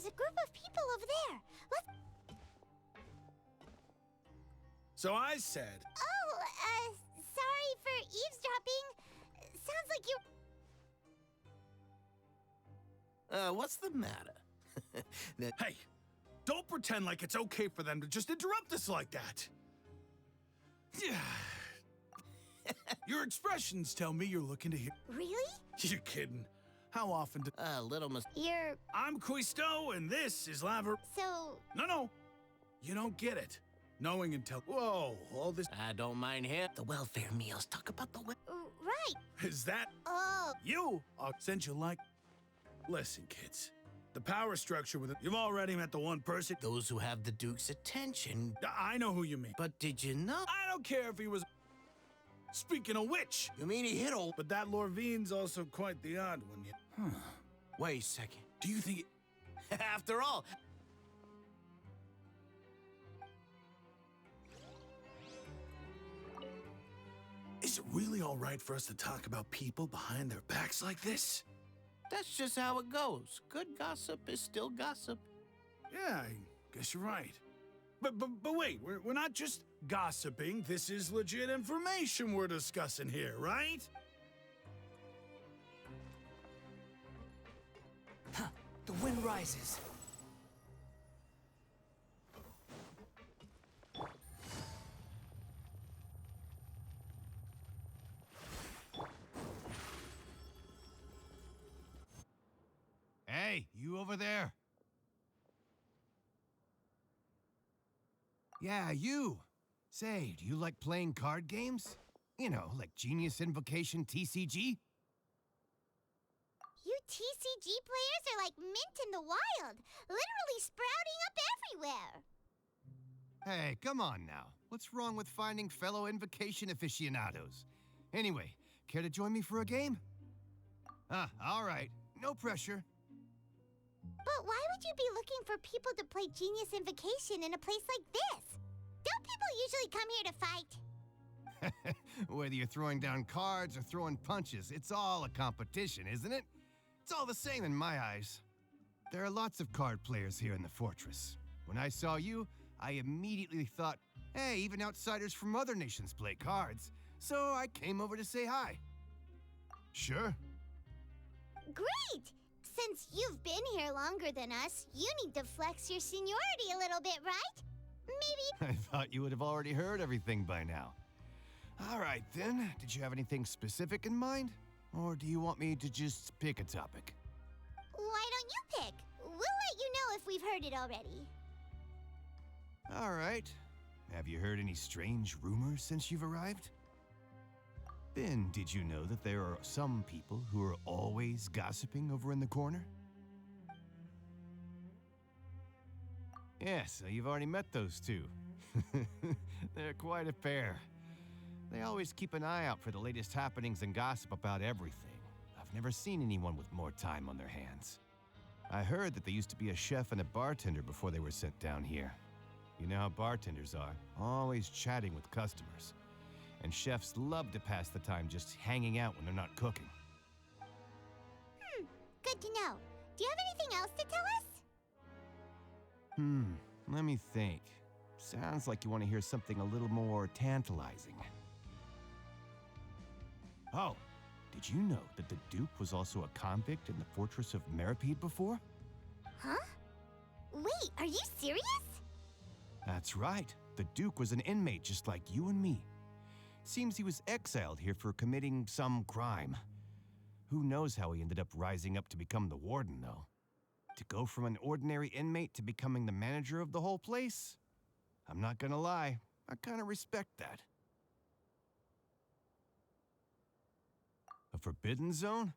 there's a group of people over there. Let's... So I said... Oh, sorry for eavesdropping. Sounds like you... What's the matter? Hey, don't pretend like it's okay for them to just interrupt us like that. Your expressions tell me you're looking to hear... Really? You're kidding. How often do... Little mis... You're... I'm Quisto, and this is Lava... So... No. You don't get it. Knowing until... Whoa, all this... I don't mind him. The welfare meals. Talk about the right. Is that... Oh. You? Since you like... Listen, kids. The power structure with it... You've already met the one person... Those who have the Duke's attention. I know who you mean. But did you know? I don't care if he was... Speaking of which... You mean he hit old... But that Lorvine's also quite the odd one. Wait a second. Do you think... After all... Is it really all right for us to talk about people behind their backs like this? That's just how it goes. Good gossip is still gossip. Yeah, I guess you're right. But wait, we're not just gossiping. This is legit information we're discussing here, right? Huh, the wind rises. Hey, you over there? Yeah, you. Say, do you like playing card games? You know, like Genius Invocation TCG? You TCG players are like mint in the wild. Literally sprouting up everywhere. Hey, come on now. What's wrong with finding fellow Invocation aficionados? Anyway, care to join me for a game? All right. No pressure. But why would you be looking for people to play Genius Invocation in a place like this? Don't people usually come here to fight? Whether you're throwing down cards or throwing punches, it's all a competition, isn't it? It's all the same in my eyes. There are lots of card players here in the fortress. When I saw you, I immediately thought, hey, even outsiders from other nations play cards. So I came over to say hi. Sure. Great! Since you've been here longer than us, you need to flex your seniority a little bit, right? Maybe... I thought you would have already heard everything by now. All right, then. Did you have anything specific in mind? Or do you want me to just pick a topic? Why don't you pick? We'll let you know if we've heard it already. All right. Have you heard any strange rumors since you've arrived? Ben, did you know that there are some people who are always gossiping over in the corner? Yes, you've already met those two. They're quite a pair. They always keep an eye out for the latest happenings and gossip about everything. I've never seen anyone with more time on their hands. I heard that they used to be a chef and a bartender before they were sent down here. You know how bartenders are, always chatting with customers. And chefs love to pass the time just hanging out when they're not cooking. Good to know. Do you have anything else to tell us? Let me think. Sounds like you want to hear something a little more tantalizing. Oh, did you know that the Duke was also a convict in the fortress of Meripede before? Huh? Wait, are you serious? That's right. The Duke was an inmate just like you and me. Seems he was exiled here for committing some crime. Who knows how he ended up rising up to become the warden, though? To go from an ordinary inmate to becoming the manager of the whole place? I'm not gonna lie, I kinda respect that. A forbidden zone?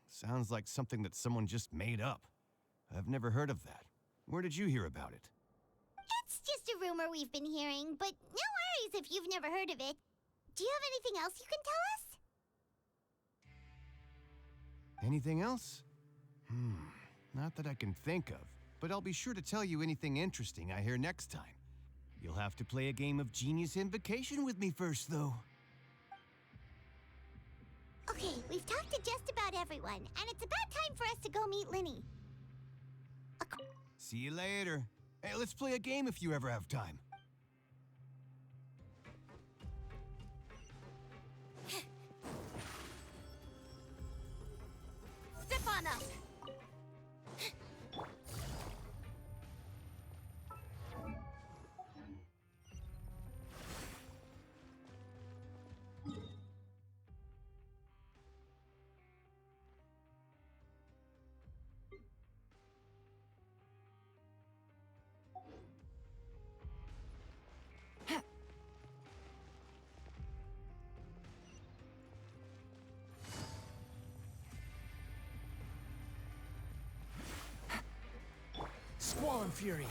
Sounds like something that someone just made up. I've never heard of that. Where did you hear about it? It's just a rumor we've been hearing, but no worries if you've never heard of it. Do you have anything else you can tell us? Anything else? Not that I can think of, but I'll be sure to tell you anything interesting I hear next time. You'll have to play a game of Genius Invocation with me first, though. Okay, we've talked to just about everyone, and it's about time for us to go meet Linny. See you later. Hey, let's play a game if you ever have time. Step on up. Squall and fury.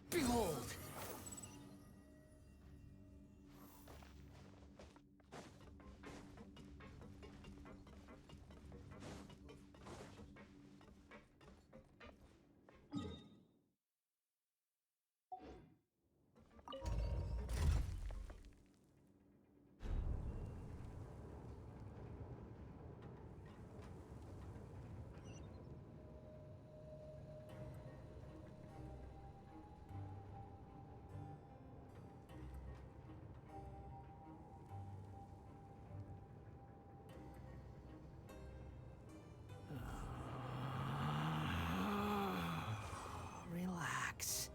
Behold! Relax.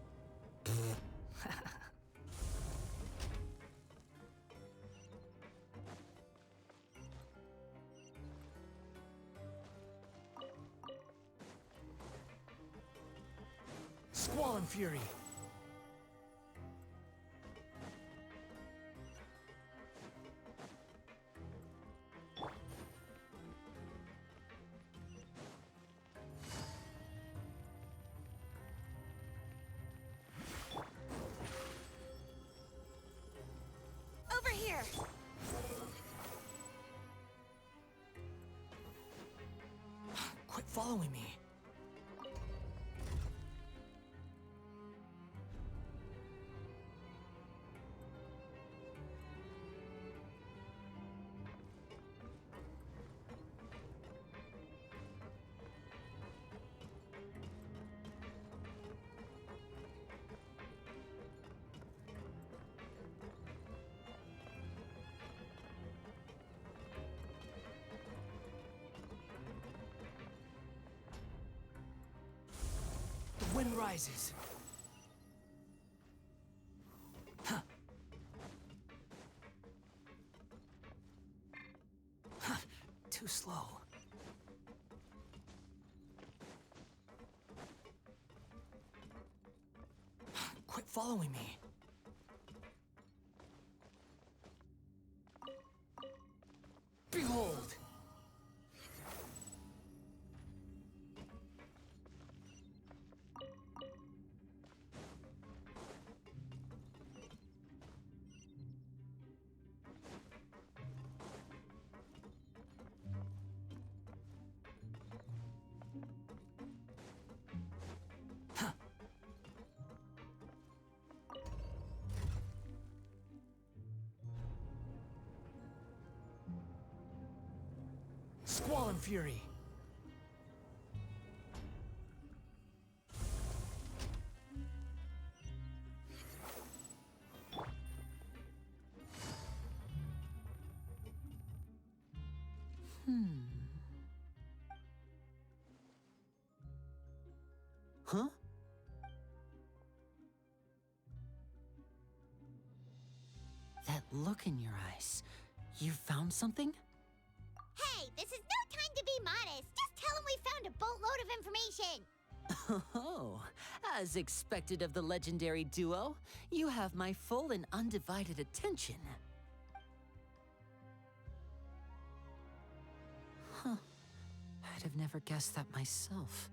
Squall and fury. Over here. Quit following me. The wind rises. Huh. Huh. Too slow. Quit following me. Behold! Huh. Squall and fury. Huh? That look in your eyes. You found something? Hey, this is no time to be modest. Just tell him we found a boatload of information. Oh, As expected of the legendary duo, you have my full and undivided attention. Huh. I'd have never guessed that myself.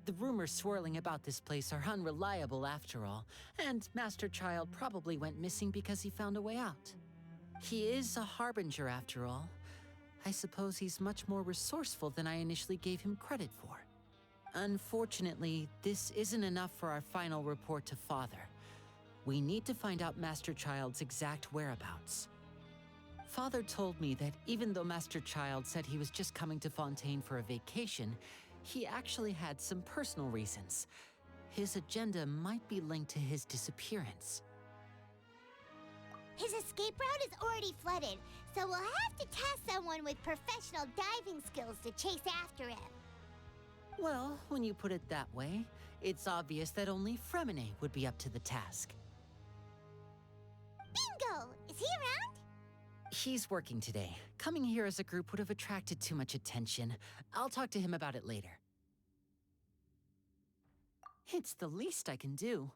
The rumors swirling about this place are unreliable after all, and Master Child probably went missing because he found a way out. He is a harbinger after all. I suppose he's much more resourceful than I initially gave him credit for. Unfortunately, this isn't enough for our final report to Father. We need to find out Master Child's exact whereabouts. Father told me that even though Master Child said he was just coming to Fontaine for a vacation, he actually had some personal reasons. His agenda might be linked to his disappearance. His escape route is already flooded, so we'll have to task someone with professional diving skills to chase after him. Well, when you put it that way, it's obvious that only Fremine would be up to the task. Bingo! Is he around? He's working today. Coming here as a group would have attracted too much attention. I'll talk to him about it later. It's the least I can do.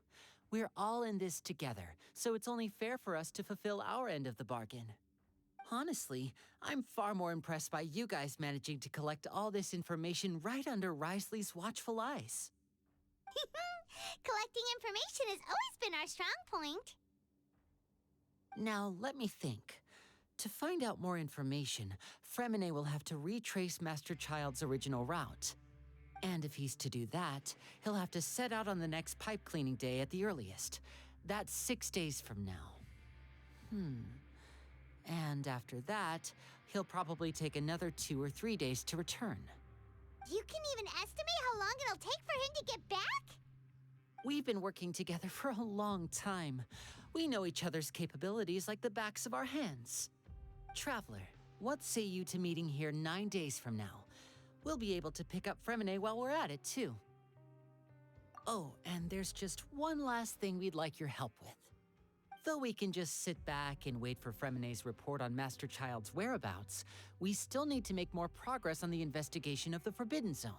We're all in this together, so it's only fair for us to fulfill our end of the bargain. Honestly, I'm far more impressed by you guys managing to collect all this information right under Risley's watchful eyes. Collecting information has always been our strong point. Now, let me think. To find out more information, Fremine will have to retrace Master Child's original route. And if he's to do that, he'll have to set out on the next pipe cleaning day at the earliest. That's 6 days from now. And after that, he'll probably take another 2 or 3 days to return. You can even estimate how long it'll take for him to get back? We've been working together for a long time. We know each other's capabilities like the backs of our hands. Traveler, what say you to meeting here 9 days from now? We'll be able to pick up Fremine while we're at it, too. Oh, and there's just one last thing we'd like your help with. Though we can just sit back and wait for Fremine's report on Master Child's whereabouts, we still need to make more progress on the investigation of the Forbidden Zone.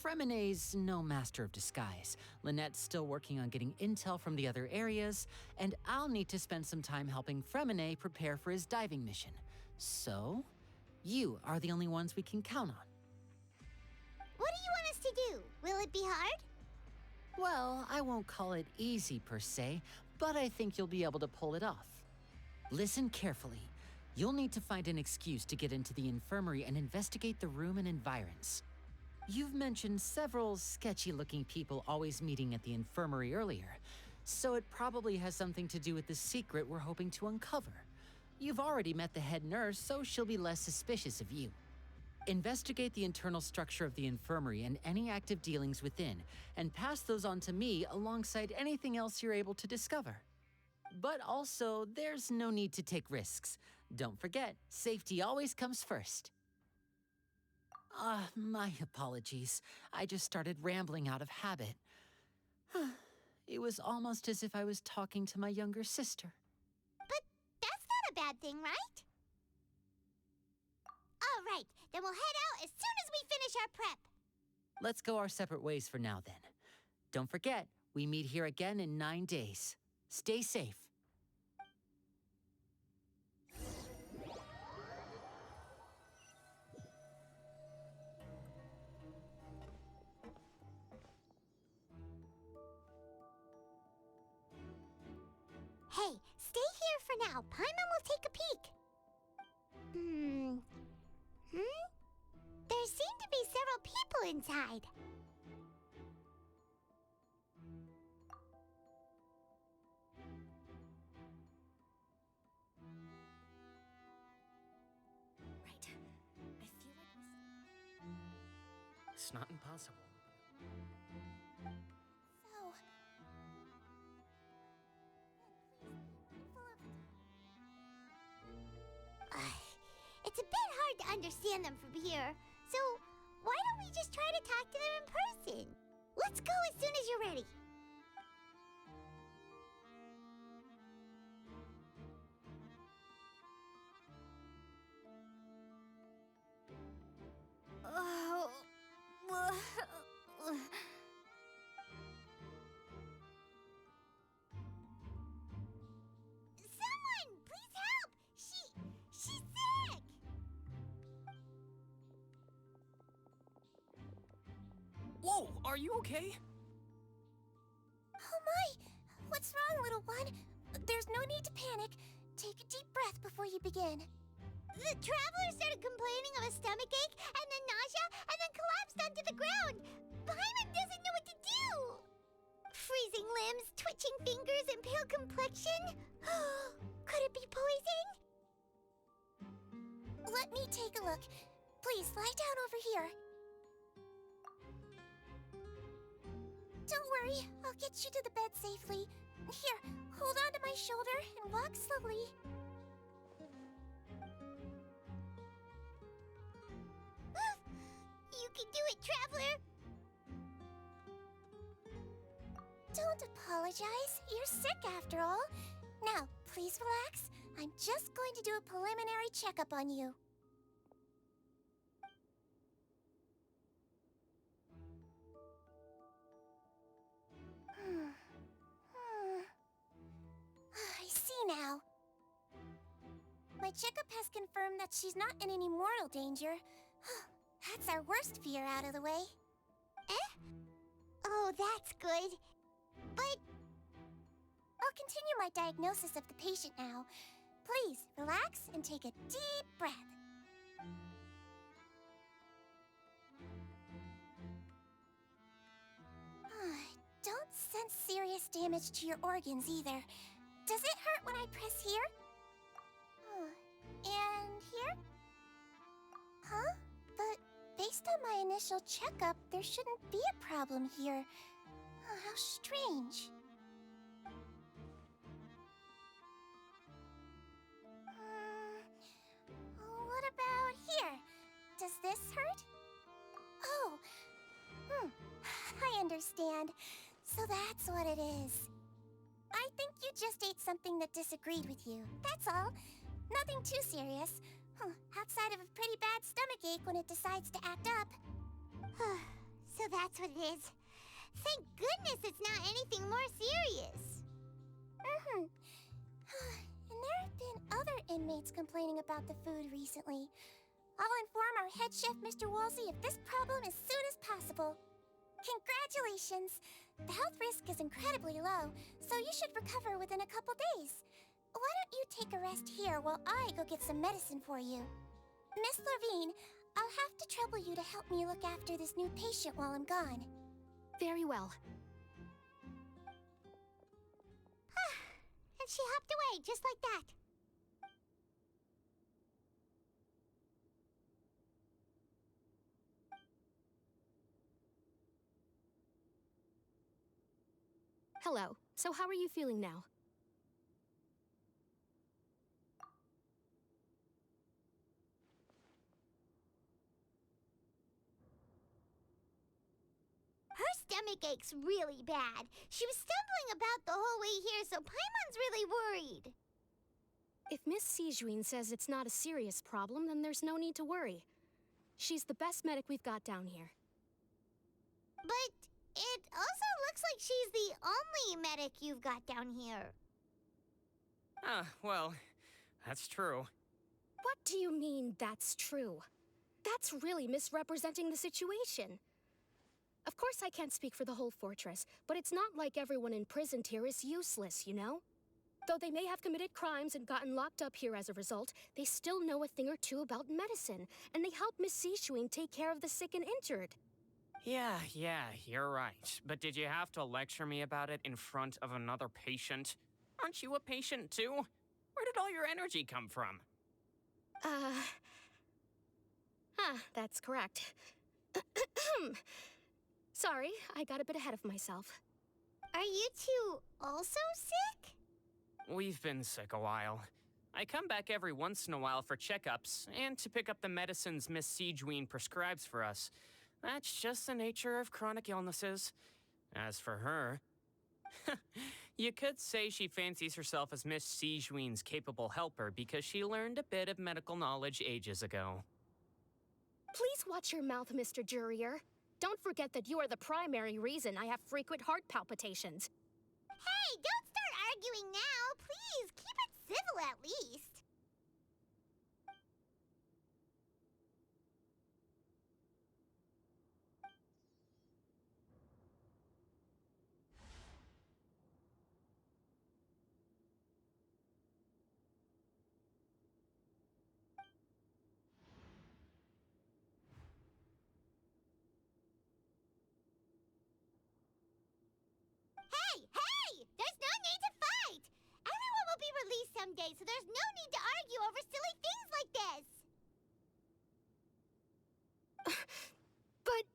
Fremine's no master of disguise. Lynette's still working on getting intel from the other areas, and I'll need to spend some time helping Fremine prepare for his diving mission. So, you are the only ones we can count on. What do you want us to do? Will it be hard? Well, I won't call it easy per se, but I think you'll be able to pull it off. Listen carefully. You'll need to find an excuse to get into the infirmary and investigate the room and environs. You've mentioned several sketchy-looking people always meeting at the infirmary earlier, so it probably has something to do with the secret we're hoping to uncover. You've already met the head nurse, so she'll be less suspicious of you. Investigate the internal structure of the infirmary and any active dealings within, and pass those on to me alongside anything else you're able to discover. But also, there's no need to take risks. Don't forget, safety always comes first. My apologies. I just started rambling out of habit. It was almost as if I was talking to my younger sister. But that's not a bad thing, right? All right, then we'll head out as soon as we finish our prep. Let's go our separate ways for now, then. Don't forget, we meet here again in 9 days. Stay safe. Hey, stay here for now. Paimon will take a peek. There seem to be several people inside. Right. I feel like it's not impossible. It's a bit hard to understand them from here, so why don't we just try to talk to them in person? Let's go as soon as you're ready. are you okay? Oh my! What's wrong, little one? There's no need to panic. Take a deep breath before you begin. The traveler started complaining of a stomachache, and then nausea, and then collapsed onto the ground. Paimon doesn't know what to do! Freezing limbs, twitching fingers, and pale complexion? Could it be poison? Let me take a look. Please, lie down over here. Don't worry, I'll get you to the bed safely. Here, hold on to my shoulder and walk slowly. You can do it, Traveler! Don't apologize. You're sick after all. Now, please relax. I'm just going to do a preliminary checkup on you. I see now. My checkup has confirmed that she's not in any mortal danger. That's our worst fear out of the way. Eh? Oh, that's good. But I'll continue my diagnosis of the patient now. Please, relax and take a deep breath. Don't sense serious damage to your organs either. Does it hurt when I press here? And here? Huh? But based on my initial checkup, there shouldn't be a problem here. How strange. What about here? Does this hurt? Oh. I understand. So that's what it is. I think you just ate something that disagreed with you. That's all. Nothing too serious. Outside of a pretty bad stomachache when it decides to act up. So that's what it is. Thank goodness it's not anything more serious. And there have been other inmates complaining about the food recently. I'll inform our head chef, Mr. Woolsey, of this problem as soon as possible. Congratulations! The health risk is incredibly low, so you should recover within a couple days. Why don't you take a rest here while I go get some medicine for you? Miss Levine, I'll have to trouble you to help me look after this new patient while I'm gone. Very well. And she hopped away just like that. Hello. So how are you feeling now? Her stomach aches really bad. She was stumbling about the whole way here, so Paimon's really worried. If Miss Sijuin says it's not a serious problem, then there's no need to worry. She's the best medic we've got down here. But it also looks like she's the only medic you've got down here. Well, that's true. What do you mean, that's true? That's really misrepresenting the situation. Of course I can't speak for the whole fortress, but it's not like everyone imprisoned here is useless, you know? Though they may have committed crimes and gotten locked up here as a result, they still know a thing or two about medicine, and they help Miss Sijuin take care of the sick and injured. Yeah, you're right. But did you have to lecture me about it in front of another patient? Aren't you a patient too? Where did all your energy come from? That's correct. Sorry, I got a bit ahead of myself. Are you two also sick? We've been sick a while. I come back every once in a while for checkups and to pick up the medicines Miss Sijuin prescribes for us. That's just the nature of chronic illnesses. As for her, you could say she fancies herself as Miss Sijuin's capable helper because she learned a bit of medical knowledge ages ago. Please watch your mouth, Mr. Jurier. Don't forget that you are the primary reason I have frequent heart palpitations. Hey, don't start arguing now. Please, keep it civil at least. Hey! Hey! There's no need to fight! Everyone will be released someday, so there's no need to argue over silly things like this! But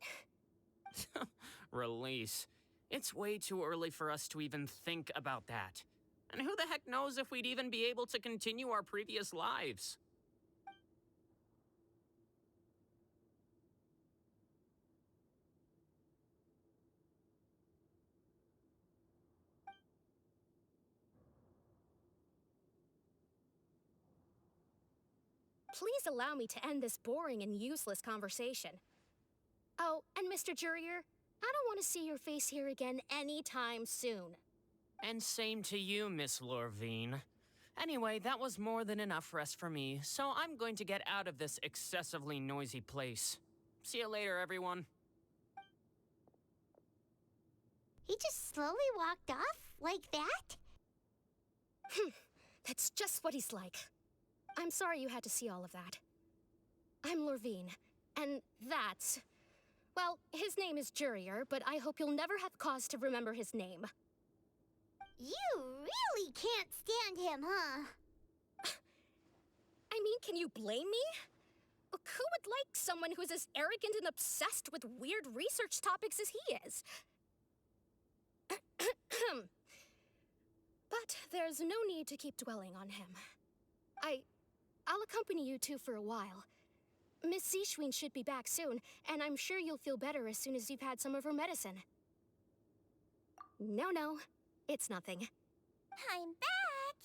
Release. It's way too early for us to even think about that. And who the heck knows if we'd even be able to continue our previous lives? please allow me to end this boring and useless conversation. Oh, and Mr. Jurier, I don't want to see your face here again anytime soon. And same to you, Miss Lorvine. Anyway, that was more than enough rest for me, so I'm going to get out of this excessively noisy place. See you later, everyone. He just slowly walked off like that? That's just what he's like. I'm sorry you had to see all of that. I'm Lorvine, and that's... Well, his name is Jurier, but I hope you'll never have cause to remember his name. You really can't stand him, huh? I mean, can you blame me? Who would like someone who's as arrogant and obsessed with weird research topics as he is? But there's no need to keep dwelling on him. I'll accompany you two for a while. Miss Zishwin should be back soon, and I'm sure you'll feel better as soon as you've had some of her medicine. No, it's nothing. I'm back!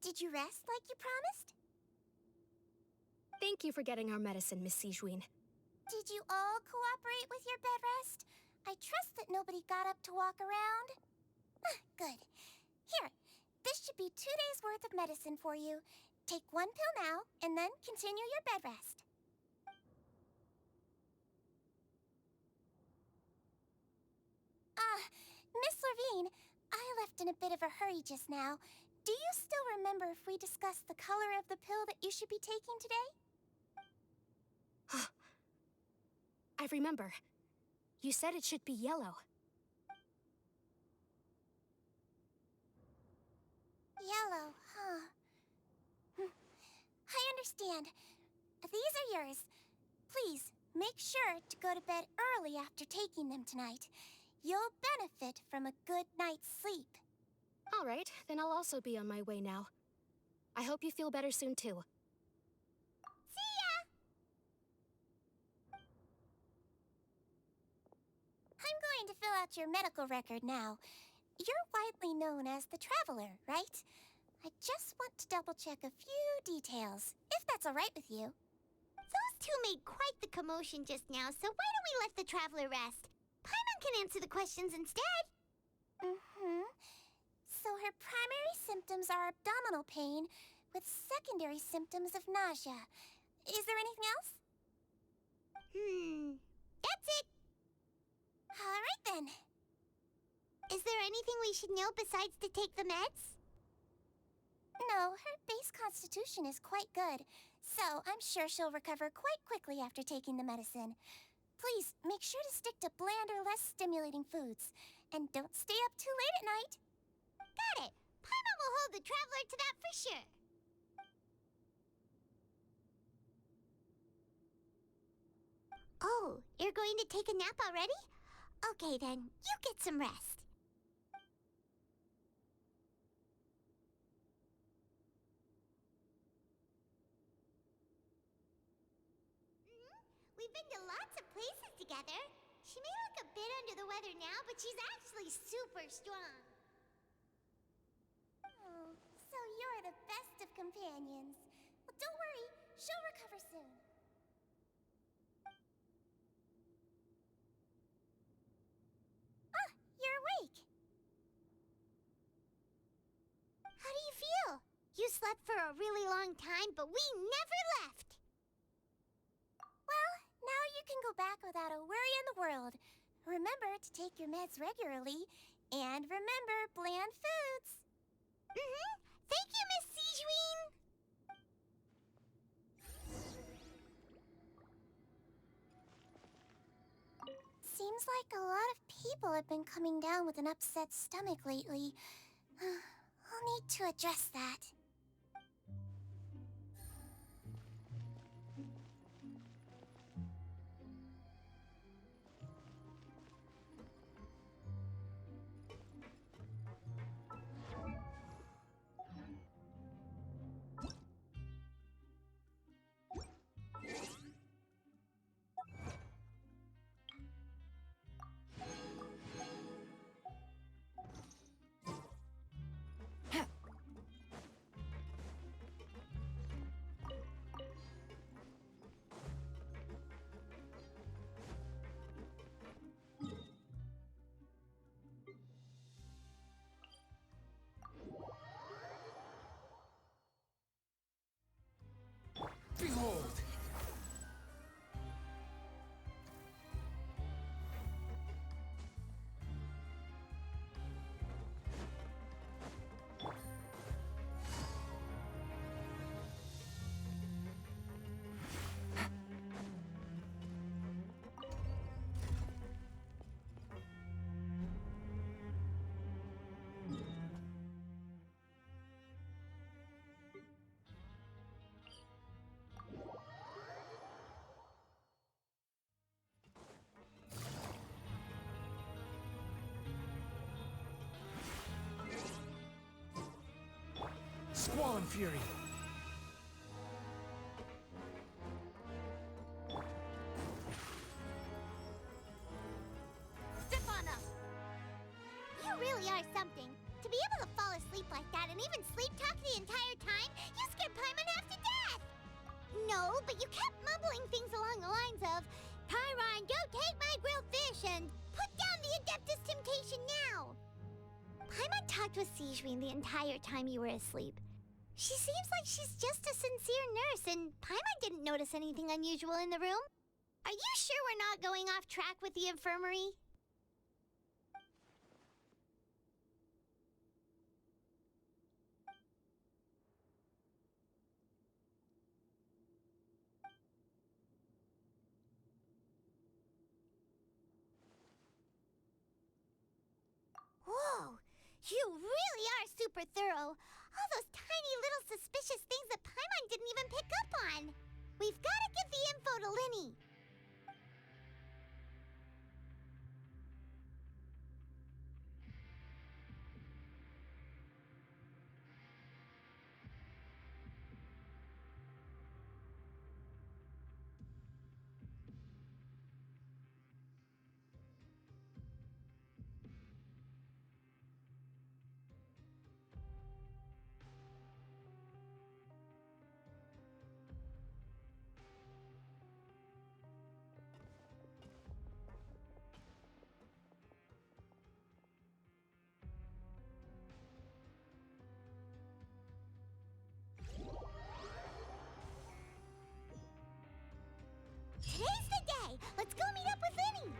Did you rest like you promised? Thank you for getting our medicine, Miss Zishwin. Did you all cooperate with your bed rest? I trust that nobody got up to walk around. Good. Here, this should be 2 days' worth of medicine for you. Take 1 pill now, and then continue your bed rest. Miss Lorvine, I left in a bit of a hurry just now. Do you still remember if we discussed the color of the pill that you should be taking today? I remember. You said it should be yellow. Yellow, huh? I understand. These are yours. Please, make sure to go to bed early after taking them tonight. You'll benefit from a good night's sleep. All right, then I'll also be on my way now. I hope you feel better soon, too. See ya! I'm going to fill out your medical record now. You're widely known as the Traveler, right? I just want to double-check a few details, if that's all right with you. Those two made quite the commotion just now, so why don't we let the Traveler rest? Paimon can answer the questions instead. So her primary symptoms are abdominal pain, with secondary symptoms of nausea. Is there anything else? That's it. All right, then. Is there anything we should know besides to take the meds? No, her base constitution is quite good, so I'm sure she'll recover quite quickly after taking the medicine. Please, make sure to stick to bland or less stimulating foods. And don't stay up too late at night. Got it. Paimon will hold the Traveler to that for sure. Oh, you're going to take a nap already? Okay then, you get some rest. We've been to lots of places together. She may look a bit under the weather now, but she's actually super strong. Oh, so you're the best of companions. Well, don't worry, she'll recover soon. Ah, you're awake. How do you feel? You slept for a really long time, but we never left. Well, now you can go back without a worry in the world. Remember to take your meds regularly, and remember bland foods. Thank you, Miss Zishwin. Seems like a lot of people have been coming down with an upset stomach lately. I'll need to address that. Behold! Squall and Fury! Step on up! You really are something. To be able to fall asleep like that and even sleep talk the entire time, you scared Paimon half to death! No, but you kept mumbling things along the lines of, Pyron, don't take my grilled fish, and put down the Adeptus Temptation now! Paimon talked with Sigewinne the entire time you were asleep. She seems like she's just a sincere nurse, and Paimon didn't notice anything unusual in the room. Are you sure we're not going off track with the infirmary? Whoa! You really are super thorough. All those tiny little suspicious things that Paimon didn't even pick up on. We've got to give the info to Linny. Today's the day! Let's go meet up with Linny!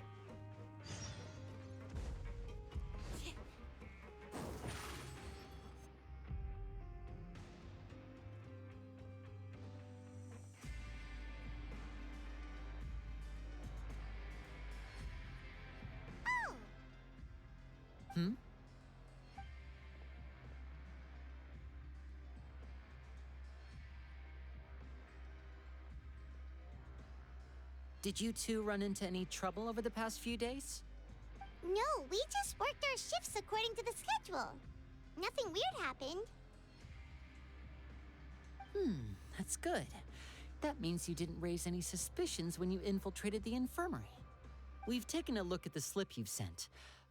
Oh! Hmm? Did you two run into any trouble over the past few days? No, we just worked our shifts according to the schedule. Nothing weird happened. That's good. That means you didn't raise any suspicions when you infiltrated the infirmary. We've taken a look at the slip you've sent.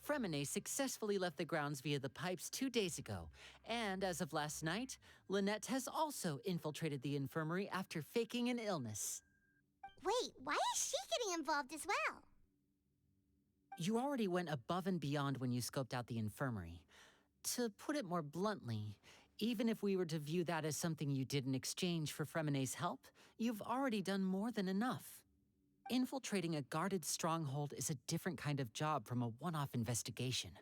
Fremine successfully left the grounds via the pipes 2 days ago, and as of last night, Lynette has also infiltrated the infirmary after faking an illness. Wait, why is she getting involved as well? You already went above and beyond when you scoped out the infirmary. To put it more bluntly, even if we were to view that as something you did in exchange for Fremine's help, you've already done more than enough. Infiltrating a guarded stronghold is a different kind of job from a one-off investigation.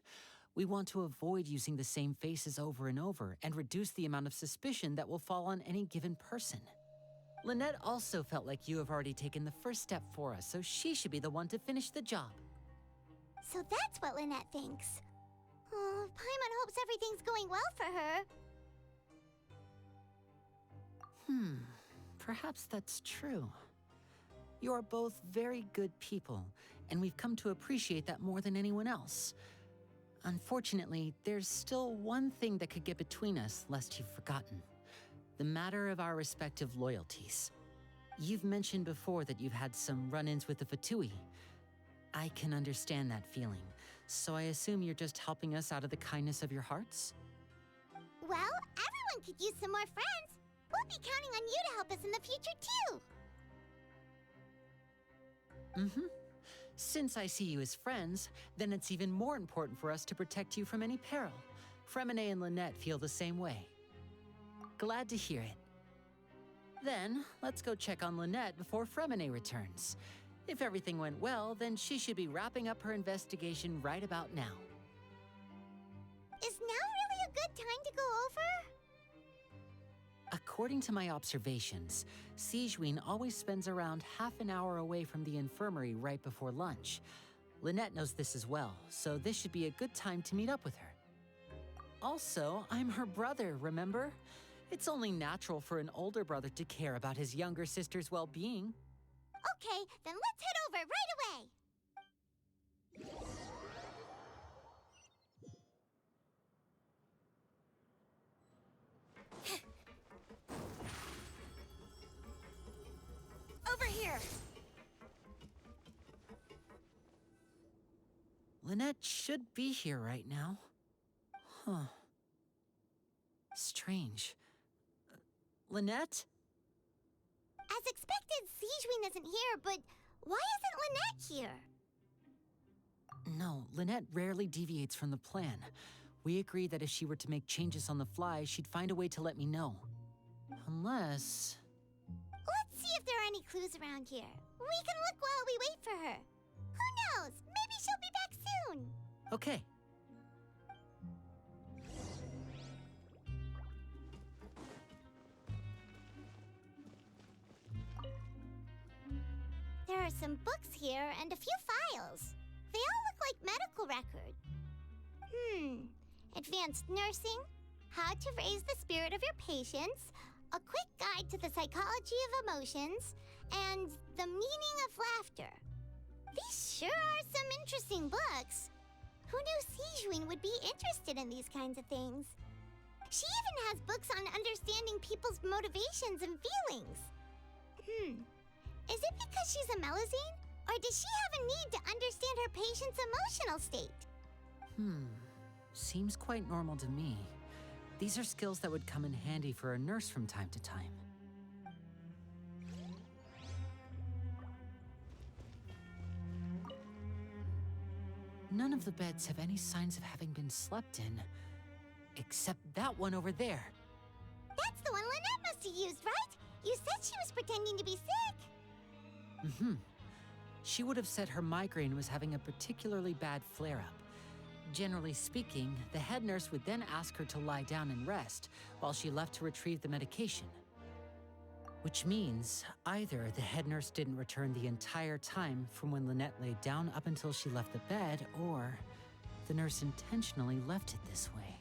We want to avoid using the same faces over and over and reduce the amount of suspicion that will fall on any given person. Lynette also felt like you have already taken the first step for us, so she should be the one to finish the job. So that's what Lynette thinks. Oh, Paimon hopes everything's going well for her. Perhaps that's true. You're both very good people, and we've come to appreciate that more than anyone else. Unfortunately, there's still one thing that could get between us, lest you've forgotten. The matter of our respective loyalties. You've mentioned before that you've had some run-ins with the Fatui. I can understand that feeling, so I assume you're just helping us out of the kindness of your hearts? Well, everyone could use some more friends. We'll be counting on you to help us in the future, too. Since I see you as friends, then it's even more important for us to protect you from any peril. Fremine and Lynette feel the same way. Glad to hear it. Then, let's go check on Lynette before Fremine returns. If everything went well, then she should be wrapping up her investigation right about now. Is now really a good time to go over? According to my observations, Sigewinne always spends around half an hour away from the infirmary right before lunch. Lynette knows this as well, so this should be a good time to meet up with her. Also, I'm her brother, remember? It's only natural for an older brother to care about his younger sister's well-being. Okay, then let's head over right away. Over here. Lynette should be here right now. Huh. Strange. Lynette? As expected, Sigewinne isn't here, but why isn't Lynette here? No, Lynette rarely deviates from the plan. We agreed that if she were to make changes on the fly, she'd find a way to let me know. Unless... Let's see if there are any clues around here. We can look while we wait for her. Who knows? Maybe she'll be back soon. Okay. There are some books here and a few files. They all look like medical record. Advanced nursing, how to raise the spirit of your patients, a quick guide to the psychology of emotions, and the meaning of laughter. These sure are some interesting books. Who knew Sigewinne would be interested in these kinds of things? She even has books on understanding people's motivations and feelings. Is it because she's a Melusine? Or does she have a need to understand her patient's emotional state? Seems quite normal to me. These are skills that would come in handy for a nurse from time to time. None of the beds have any signs of having been slept in, except that one over there. That's the one Lynette must have used, right? You said she was pretending to be sick. She would have said her migraine was having a particularly bad flare-up. Generally speaking, the head nurse would then ask her to lie down and rest while she left to retrieve the medication. Which means either the head nurse didn't return the entire time from when Lynette laid down up until she left the bed, or the nurse intentionally left it this way.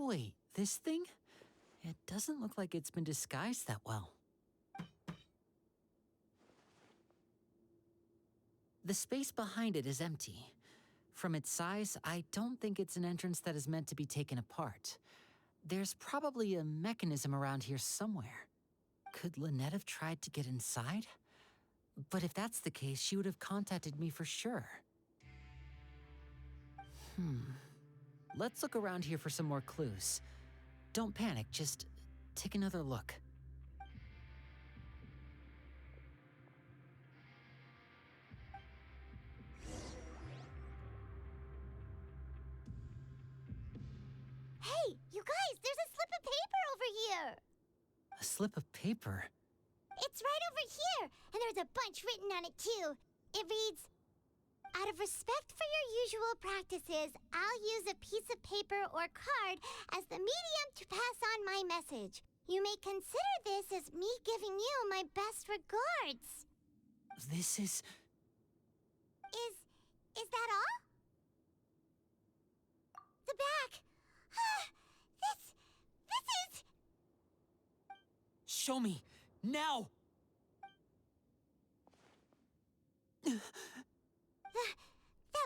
Wait, this thing? It doesn't look like it's been disguised that well. The space behind it is empty. From its size, I don't think it's an entrance that is meant to be taken apart. There's probably a mechanism around here somewhere. Could Lynette have tried to get inside? But if that's the case, she would have contacted me for sure. Let's look around here for some more clues. Don't panic, just take another look. Hey, you guys, there's a slip of paper over here. A slip of paper? It's right over here, and there's a bunch written on it too. It reads, out of respect for your usual practices, I'll use a piece of paper or card as the medium to pass on my message. You may consider this as me giving you my best regards. This is... Is that all? The back. This is... Show me! Now! That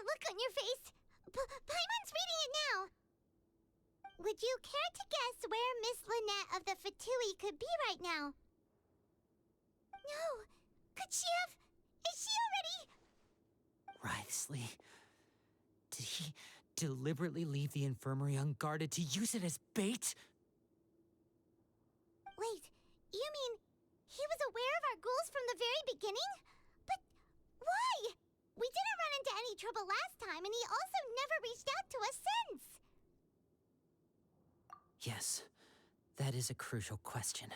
look on your face. Paimon's reading it now. Would you care to guess where Miss Lynette of the Fatui could be right now? No. Could she have... Is she already... Wriothesley. Did he deliberately leave the infirmary unguarded to use it as bait? Wait, you mean he was aware of our goals from the very beginning? But why? We didn't run into any trouble last time, and he also never reached out to us since. Yes, that is a crucial question.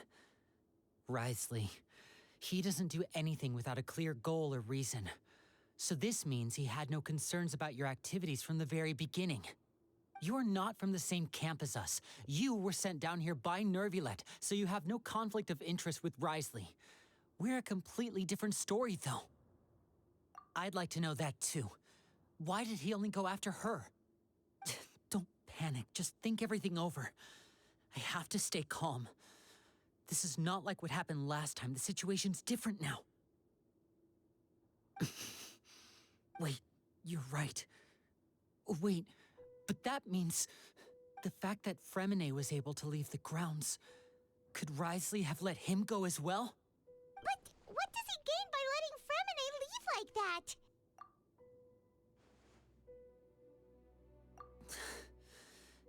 Wriothesley, he doesn't do anything without a clear goal or reason. So this means he had no concerns about your activities from the very beginning. You're not from the same camp as us. You were sent down here by Nervulet, so you have no conflict of interest with Wriothesley. We're a completely different story, though. I'd like to know that, too. Why did he only go after her? Don't panic, just think everything over. I have to stay calm. This is not like what happened last time. The situation's different now. Wait, you're right. Wait, but that means the fact that Fremine was able to leave the grounds. Could Wriothesley have let him go as well? But what does he gain by letting Fremine leave like that?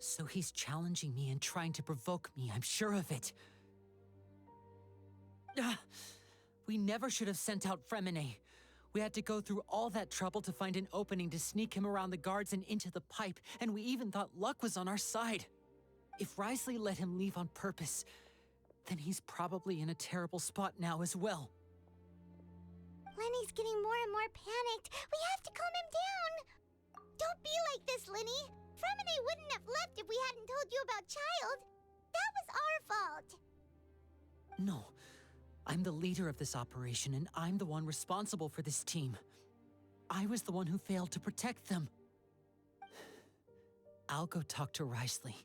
So he's challenging me and trying to provoke me, I'm sure of it. We never should have sent out Fremine. We had to go through all that trouble to find an opening to sneak him around the guards and into the pipe, and we even thought luck was on our side. If Wriothesley let him leave on purpose, then he's probably in a terrible spot now as well. Lenny's getting more and more panicked. We have to calm him down. Don't be like this, Lenny. Fremine wouldn't have left if we hadn't told you about Child. That was our fault. No. I'm the leader of this operation, and I'm the one responsible for this team. I was the one who failed to protect them. I'll go talk to Wriothesley.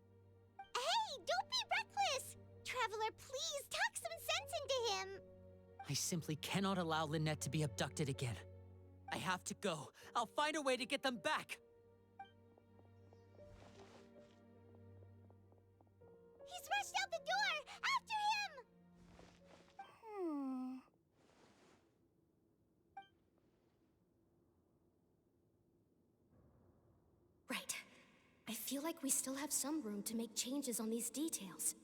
Hey, don't be reckless! Traveler, please talk some sense into him. I simply cannot allow Lynette to be abducted again. I have to go. I'll find a way to get them back. He's rushed out the door! After him! Right. I feel like we still have some room to make changes on these details.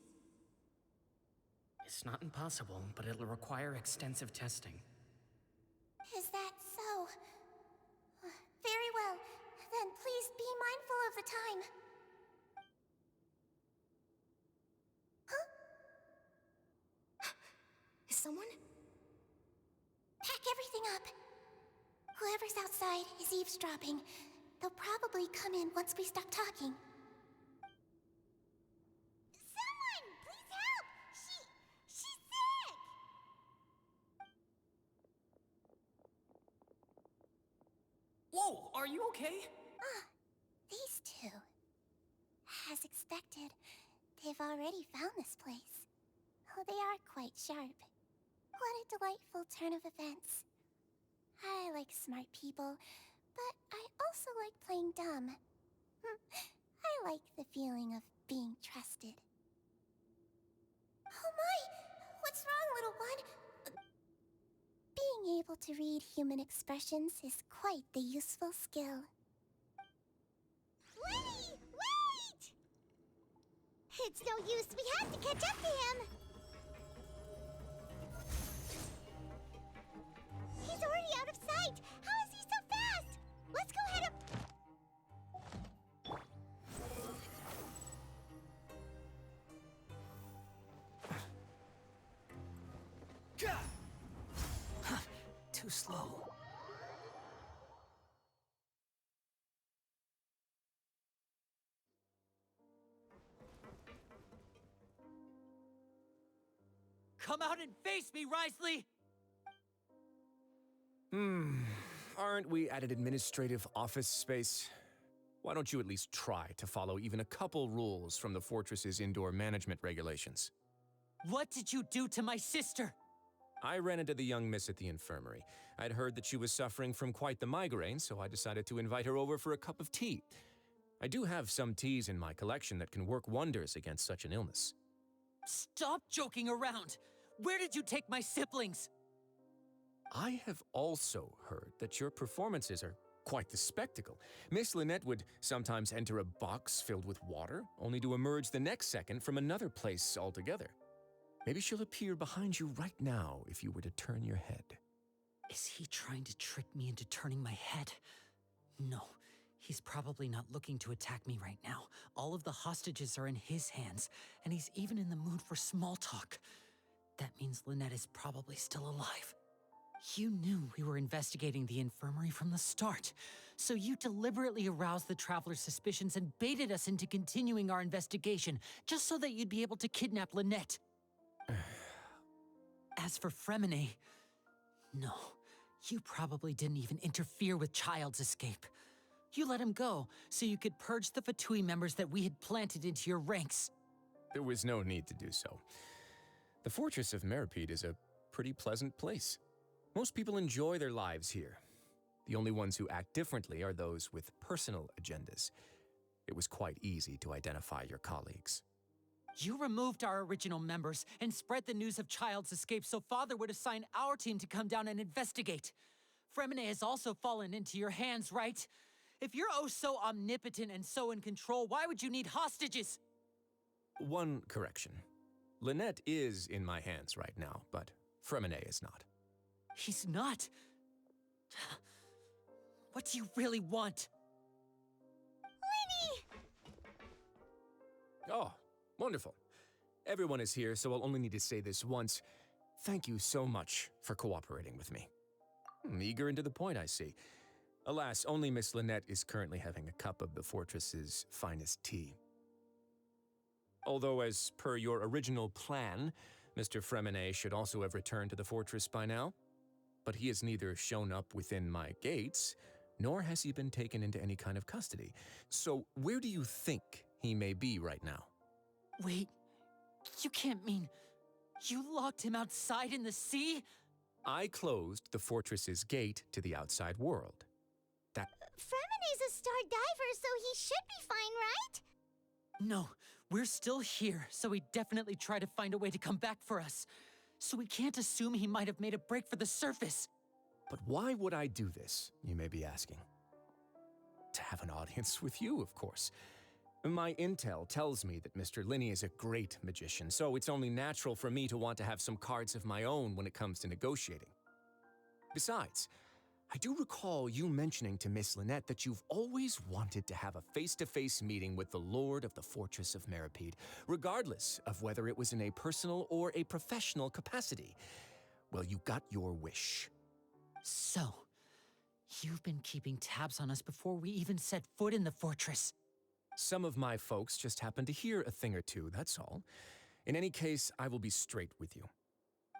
It's not impossible, but it'll require extensive testing. Is that so? Very well. Then please be mindful of the time. Huh? Is someone? Pack everything up. Whoever's outside is eavesdropping. They'll probably come in once we stop talking. Someone! Please help! She's sick! Whoa, are you okay? These two. As expected, they've already found this place. Oh, they are quite sharp. What a delightful turn of events. I like smart people, but I also like playing dumb. I like the feeling of being trusted. Oh my! What's wrong, little one? Being able to read human expressions is quite the useful skill. Lenny! Wait! It's no use. We have to catch up to him. He's already out of sight. How is he so fast? Let's go head up. Gah! slow. Come out and face me, Risley! Aren't we at an administrative office space? Why don't you at least try to follow even a couple rules from the fortress's indoor management regulations? What did you do to my sister? I ran into the young miss at the infirmary. I'd heard that she was suffering from quite the migraine, so I decided to invite her over for a cup of tea. I do have some teas in my collection that can work wonders against such an illness. Stop joking around! Where did you take my siblings? I have also heard that your performances are quite the spectacle. Miss Lynette would sometimes enter a box filled with water, only to emerge the next second from another place altogether. Maybe she'll appear behind you right now if you were to turn your head. Is he trying to trick me into turning my head? No, he's probably not looking to attack me right now. All of the hostages are in his hands, and he's even in the mood for small talk. That means Lynette is probably still alive. You knew we were investigating the infirmary from the start, so you deliberately aroused the Traveler's suspicions and baited us into continuing our investigation, just so that you'd be able to kidnap Lynette. As for Fremine, no, you probably didn't even interfere with Child's escape. You let him go, so you could purge the Fatui members that we had planted into your ranks. There was no need to do so. The Fortress of Meripede is a pretty pleasant place. Most people enjoy their lives here. The only ones who act differently are those with personal agendas. It was quite easy to identify your colleagues. You removed our original members and spread the news of Child's escape so Father would assign our team to come down and investigate. Fremine has also fallen into your hands, right? If you're oh so omnipotent and so in control, why would you need hostages? One correction. Lynette is in my hands right now, but Fremine is not. He's not. What do you really want? Oh, wonderful. Everyone is here, so I'll only need to say this once. Thank you so much for cooperating with me. Eager and to the point, I see. Alas, only Miss Lynette is currently having a cup of the fortress's finest tea. Although, as per your original plan, Mr. Fremine should also have returned to the fortress by now. But he has neither shown up within my gates, nor has he been taken into any kind of custody. So where do you think he may be right now? Wait, you can't mean you locked him outside in the sea? I closed the fortress's gate to the outside world. Fremine's a star diver, so he should be fine, right? No, we're still here, so he definitely tried to find a way to come back for us. So we can't assume he might have made a break for the surface. But why would I do this, you may be asking? To have an audience with you, of course. My intel tells me that Mr. Linney is a great magician, so it's only natural for me to want to have some cards of my own when it comes to negotiating. Besides, I do recall you mentioning to Miss Lynette that you've always wanted to have a face-to-face meeting with the Lord of the Fortress of Meripede, regardless of whether it was in a personal or a professional capacity. Well, you got your wish. So, you've been keeping tabs on us before we even set foot in the fortress. Some of my folks just happened to hear a thing or two, that's all. In any case, I will be straight with you.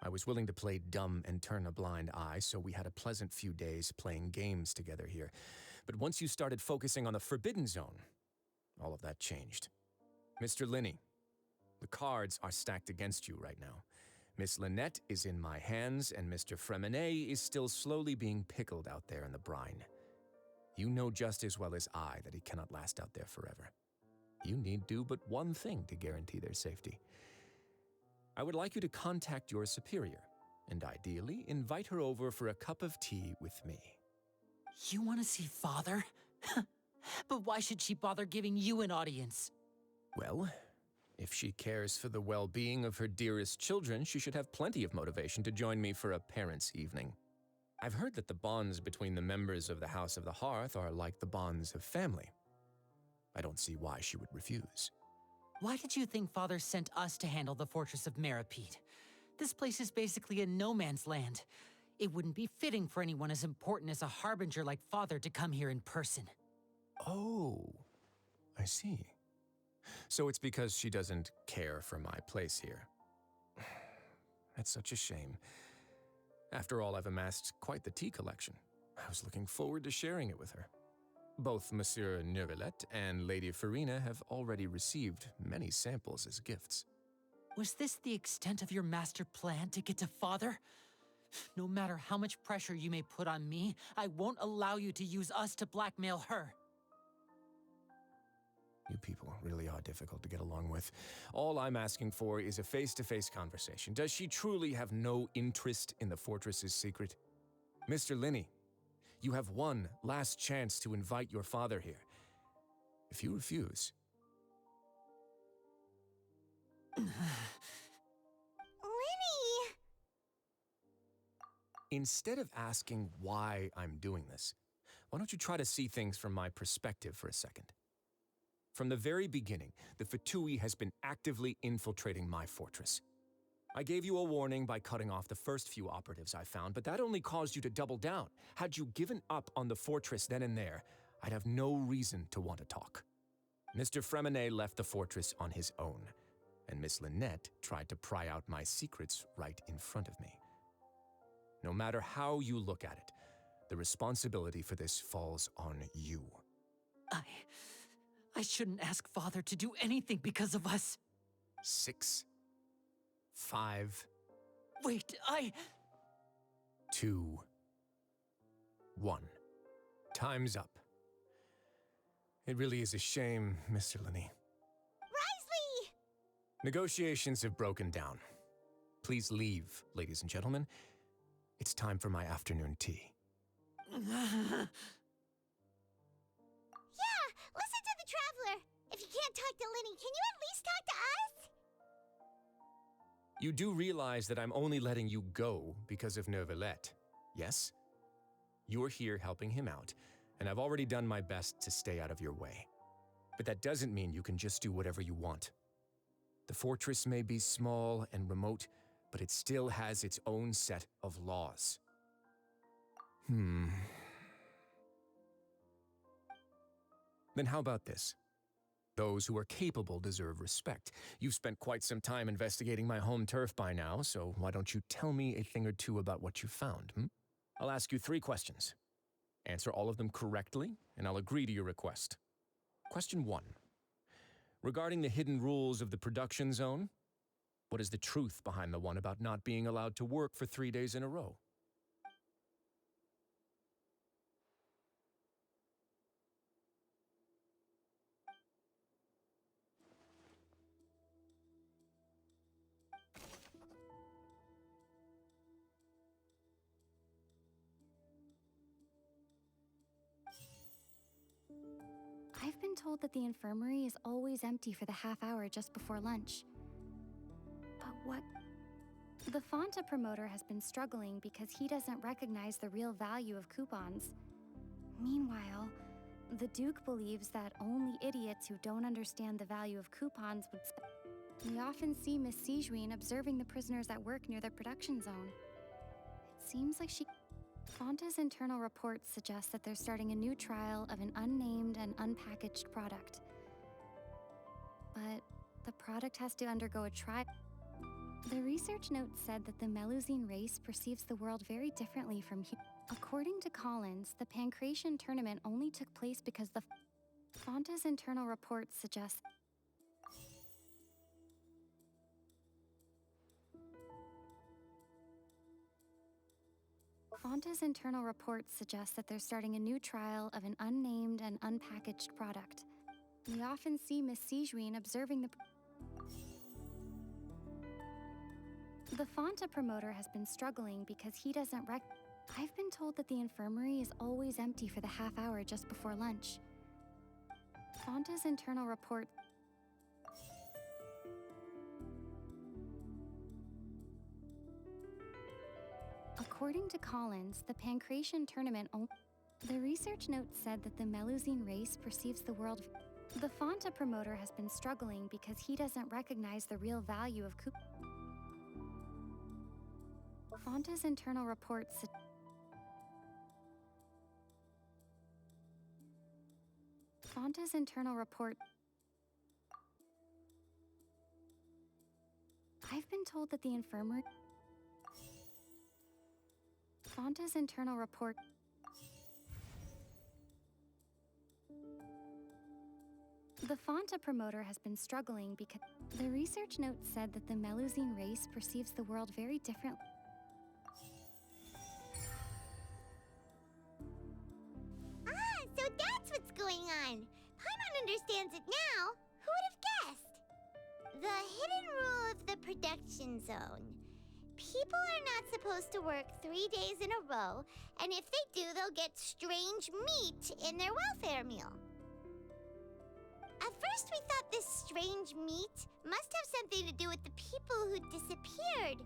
I was willing to play dumb and turn a blind eye, so we had a pleasant few days playing games together here. But once you started focusing on the Forbidden Zone, all of that changed. Mr. Linney, the cards are stacked against you right now. Miss Lynette is in my hands, and Mr. Fremine is still slowly being pickled out there in the brine. You know just as well as I that he cannot last out there forever. You need do but one thing to guarantee their safety. I would like you to contact your superior, and ideally invite her over for a cup of tea with me. You want to see Father? But why should she bother giving you an audience? Well, if she cares for the well-being of her dearest children, she should have plenty of motivation to join me for a parents' evening. I've heard that the bonds between the members of the House of the Hearth are like the bonds of family. I don't see why she would refuse. Why did you think Father sent us to handle the Fortress of Meripede? This place is basically a no man's land. It wouldn't be fitting for anyone as important as a harbinger like Father to come here in person. Oh, I see. So it's because she doesn't care for my place here. That's such a shame. After all, I've amassed quite the tea collection. I was looking forward to sharing it with her. Both Monsieur Neuvillette and Lady Farina have already received many samples as gifts. Was this the extent of your master plan to get to Father? No matter how much pressure you may put on me, I won't allow you to use us to blackmail her. You people really are difficult to get along with. All I'm asking for is a face-to-face conversation. Does she truly have no interest in the fortress's secret? Mr. Linney, you have one last chance to invite your father here. If you refuse... Linny! Instead of asking why I'm doing this, why don't you try to see things from my perspective for a second? From the very beginning, the Fatui has been actively infiltrating my fortress. I gave you a warning by cutting off the first few operatives I found, but that only caused you to double down. Had you given up on the fortress then and there, I'd have no reason to want to talk. Mr. Fremenet left the fortress on his own, and Miss Lynette tried to pry out my secrets right in front of me. No matter how you look at it, the responsibility for this falls on you. I shouldn't ask Father to do anything because of us. 6, 5... Wait, 2, 1. Time's up. It really is a shame, Mr. Linney. Risley! Negotiations have broken down. Please leave, ladies and gentlemen. It's time for my afternoon tea. Yeah, listen to the Traveler. If you can't talk to Linny, can you at least talk to us? You do realize that I'm only letting you go because of Neuvillette, yes? You're here helping him out, and I've already done my best to stay out of your way. But that doesn't mean you can just do whatever you want. The fortress may be small and remote, but it still has its own set of laws. Then how about this? Those who are capable deserve respect. You've spent quite some time investigating my home turf by now, so why don't you tell me a thing or two about what you found, I'll ask you 3 questions. Answer all of them correctly, and I'll agree to your request. Question 1. Regarding the hidden rules of the production zone, what is the truth behind the one about not being allowed to work for 3 days in a row? I've been told that the infirmary is always empty for the half hour just before lunch. But what? The Fonta promoter has been struggling because he doesn't recognize the real value of coupons. Meanwhile, the Duke believes that only idiots who don't understand the value of coupons would We often see Miss Sijuin observing the prisoners at work near the production zone. It seems like Fonta's internal reports suggest that they're starting a new trial of an unnamed and unpackaged product. But the product has to undergo a trial. The research note said that the Melusine race perceives the world very differently from humans. According to Collins, the Pancration tournament only took place because the Fonta's internal reports suggest Fonta's internal reports suggest that they're starting a new trial of an unnamed and unpackaged product. We often see Miss Sijuin observing the Fonta promoter has been struggling because he doesn't I've been told that the infirmary is always empty for the half hour just before lunch. Fonta's internal report According to Collins, the Pancration tournament The research note said that the Melusine race perceives the world The Fonta promoter has been struggling because he doesn't recognize the real value of Fonta's internal reports... Fonta's internal report... I've been told that the infirmary... Fonta's internal report... The Fonta promoter has been struggling because... The research note said that the Melusine race perceives the world very differently. Ah, so that's what's going on. Paimon understands it now. Who would have guessed? The hidden rule of the production zone. People are not supposed to work 3 days in a row, and if they do, they'll get strange meat in their welfare meal. At first, we thought this strange meat must have something to do with the people who disappeared.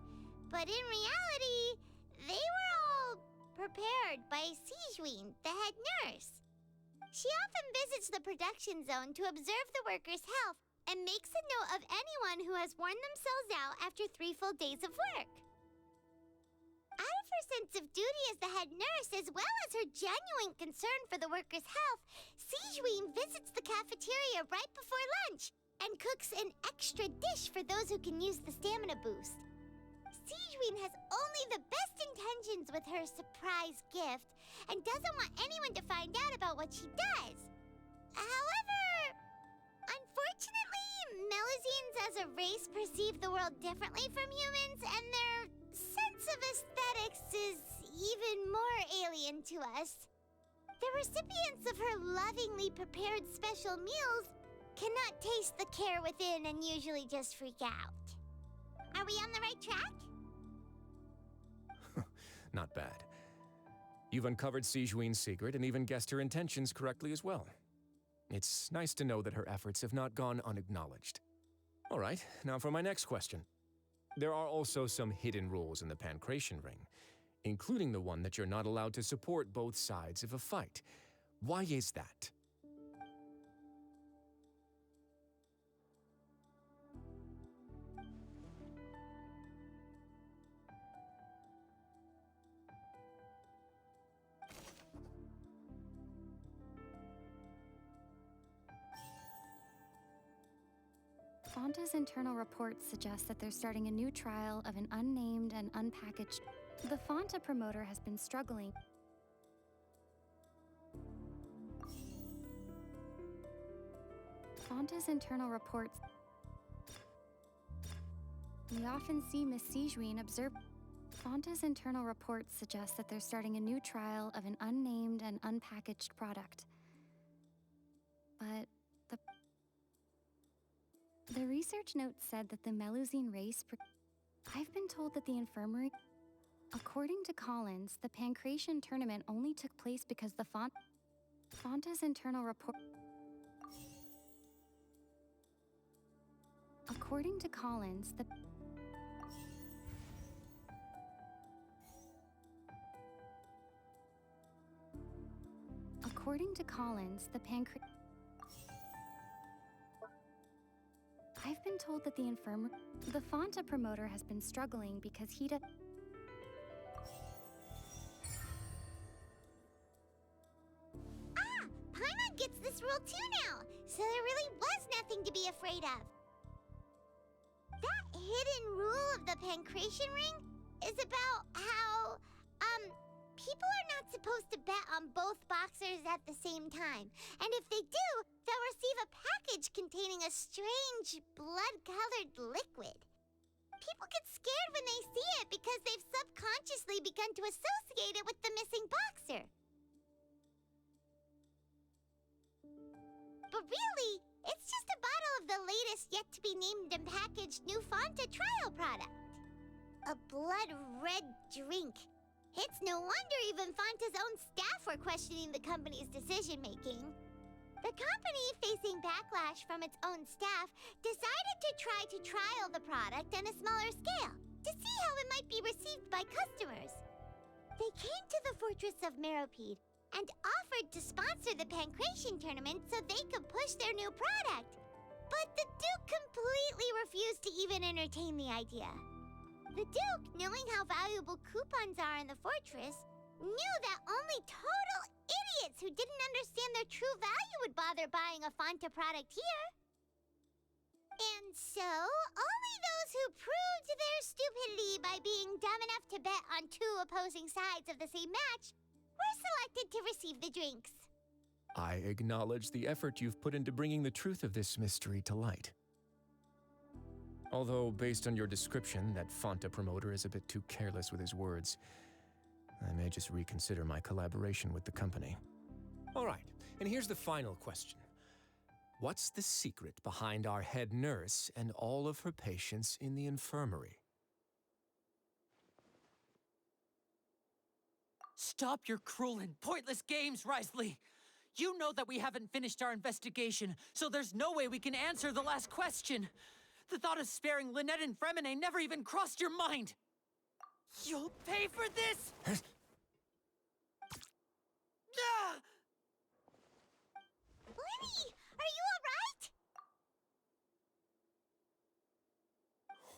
But in reality, they were all prepared by Sijuin, the head nurse. She often visits the production zone to observe the workers' health and makes a note of anyone who has worn themselves out after 3 full days of work. Out of her sense of duty as the head nurse, as well as her genuine concern for the workers' health, Sijuin visits the cafeteria right before lunch and cooks an extra dish for those who can use the stamina boost. Sijuin has only the best intentions with her surprise gift and doesn't want anyone to find out about what she does. However, unfortunately, Melusines as a race perceive the world differently from humans, and their sense of aesthetics is even more alien to us. The recipients of her lovingly prepared special meals cannot taste the care within and usually just freak out. Are we on the right track? Not bad. You've uncovered Sijuin's secret and even guessed her intentions correctly as well. It's nice to know that her efforts have not gone unacknowledged. All right, now for my next question. There are also some hidden rules in the Pancration Ring, including the one that you're not allowed to support both sides of a fight. Why is that? Fonta's internal reports suggest that they're starting a new trial of an unnamed and unpackaged... The Fonta promoter has been struggling... Fonta's internal reports... We often see Miss Sijuin observe... Fonta's internal reports suggest that they're starting a new trial of an unnamed and unpackaged product. But the research note said that the Melusine race... I've been told that the infirmary... According to Collins, the Pancration tournament only took place because the Fonta's internal report... According to Collins, the... According to Collins, the I've been told that the The Fonta promoter has been struggling because he Ah! Paimon gets this rule too now, so there really was nothing to be afraid of. That hidden rule of the Pancration Ring is about how, people are not supposed to bet on both boxers at the same time. And if they do, they'll receive a package containing a strange, blood-colored liquid. People get scared when they see it because they've subconsciously begun to associate it with the missing boxer. But really, it's just a bottle of the latest yet-to-be-named and packaged new Fonta trial product. A blood-red drink. It's no wonder even Fonta's own staff were questioning the company's decision-making. The company, facing backlash from its own staff, decided to try to trial the product on a smaller scale to see how it might be received by customers. They came to the fortress of Meropide and offered to sponsor the Pancration tournament so they could push their new product. But the Duke completely refused to even entertain the idea. The Duke, knowing how valuable coupons are in the fortress, knew that only total idiots who didn't understand their true value would bother buying a Fanta product here. And so, only those who proved their stupidity by being dumb enough to bet on two opposing sides of the same match were selected to receive the drinks. I acknowledge the effort you've put into bringing the truth of this mystery to light. Although, based on your description, that Fanta promoter is a bit too careless with his words, I may just reconsider my collaboration with the company. All right, and here's the final question. What's the secret behind our head nurse and all of her patients in the infirmary? Stop your cruel and pointless games, Risley! You know that we haven't finished our investigation, so there's no way we can answer the last question. The thought of sparing Lynette and Fremine never even crossed your mind. You'll pay for this! Ah! Lenny, are you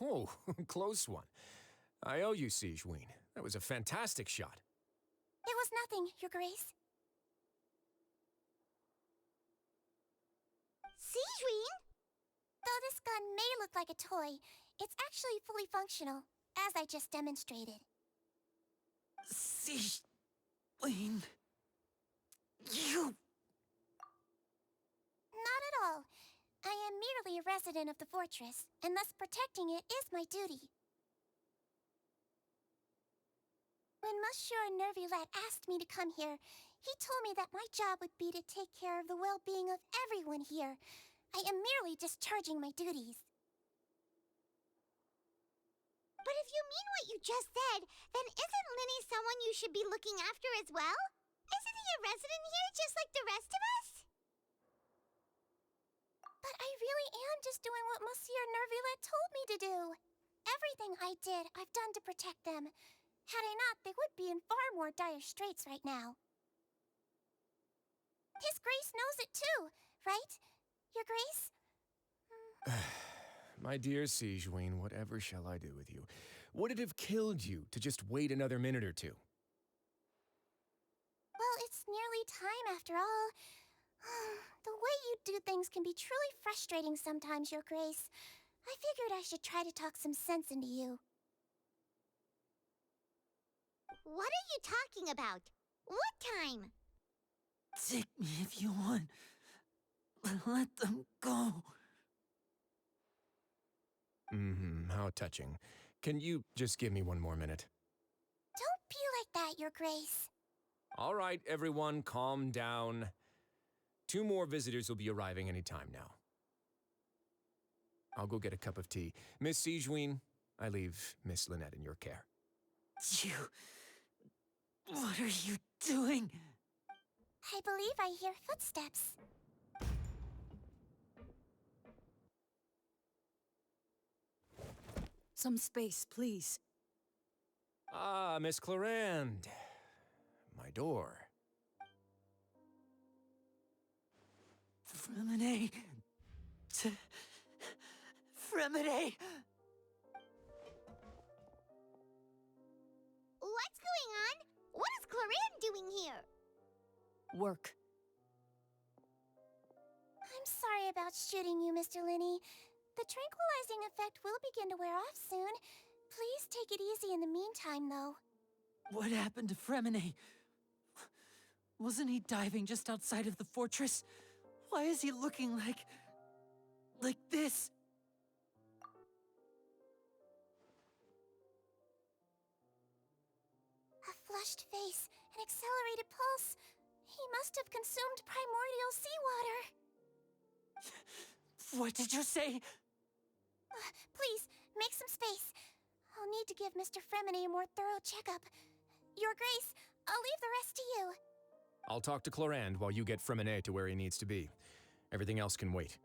all right? Oh, close one. I owe you, Sigewinne. That was a fantastic shot. It was nothing, Your Grace. Sigewinne? Though this gun may look like a toy, it's actually fully functional, as I just demonstrated. Sigewinne... You... Not at all. I am merely a resident of the fortress, and thus protecting it is my duty. When Monsieur Nervulette asked me to come here, he told me that my job would be to take care of the well-being of everyone here. I am merely discharging my duties. But if you mean what you just said, then isn't Linny someone you should be looking after as well? Isn't he a resident here just like the rest of us? But I really am just doing what Monsieur Nervulette told me to do. Everything I did, I've done to protect them. Had I not, they would be in far more dire straits right now. His Grace knows it too, right? Your Grace? My dear Sigewinne, whatever shall I do with you? Would it have killed you to just wait another minute or two? Well, it's nearly time after all. The way you do things can be truly frustrating sometimes, Your Grace. I figured I should try to talk some sense into you. What are you talking about? What time? Take me if you want. Let them go. How touching. Can you just give me one more minute? Don't be like that, Your Grace. All right, everyone, calm down. 2 more visitors will be arriving any time now. I'll go get a cup of tea. Miss Sigewinne, I leave Miss Lynette in your care. You... What are you doing? I believe I hear footsteps. Some space, please. Ah, Miss Clarande. My door. Fremine... Fremine... What's going on? What is Clarande doing here? Work. I'm sorry about shooting you, Mr. Linny. The tranquilizing effect will begin to wear off soon. Please take it easy in the meantime, though. What happened to Fremine? Wasn't he diving just outside of the fortress? Why is he looking like this? A flushed face, an accelerated pulse. He must have consumed primordial seawater. What did you say? Please, make some space. I'll need to give Mr. Fremine a more thorough checkup. Your Grace, I'll leave the rest to you. I'll talk to Clarande while you get Fremine to where he needs to be. Everything else can wait.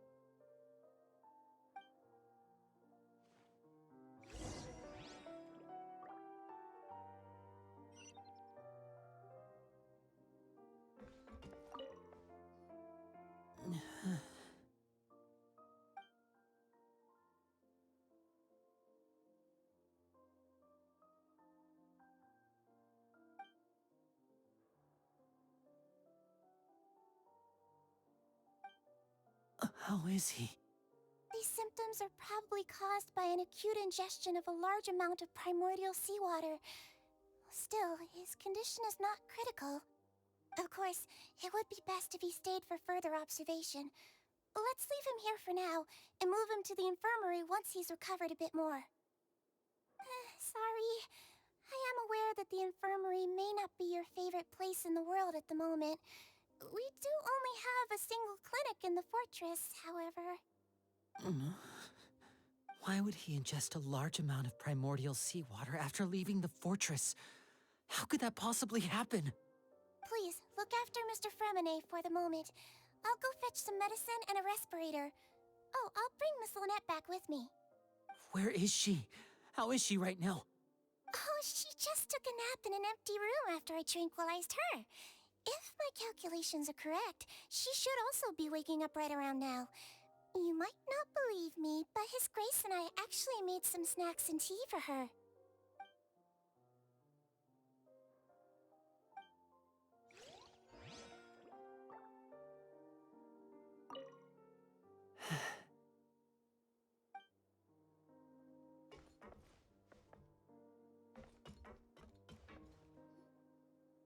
How is he? These symptoms are probably caused by an acute ingestion of a large amount of primordial seawater. Still, his condition is not critical. Of course, it would be best if he stayed for further observation. Let's leave him here for now, and move him to the infirmary once he's recovered a bit more. Sorry. I am aware that the infirmary may not be your favorite place in the world at the moment. We do only have a single clinic in the fortress, however. Why would he ingest a large amount of primordial seawater after leaving the fortress? How could that possibly happen? Please, look after Mr. Fremine for the moment. I'll go fetch some medicine and a respirator. Oh, I'll bring Miss Lynette back with me. Where is she? How is she right now? Oh, she just took a nap in an empty room after I tranquilized her. If my calculations are correct, she should also be waking up right around now. You might not believe me, but His Grace and I actually made some snacks and tea for her.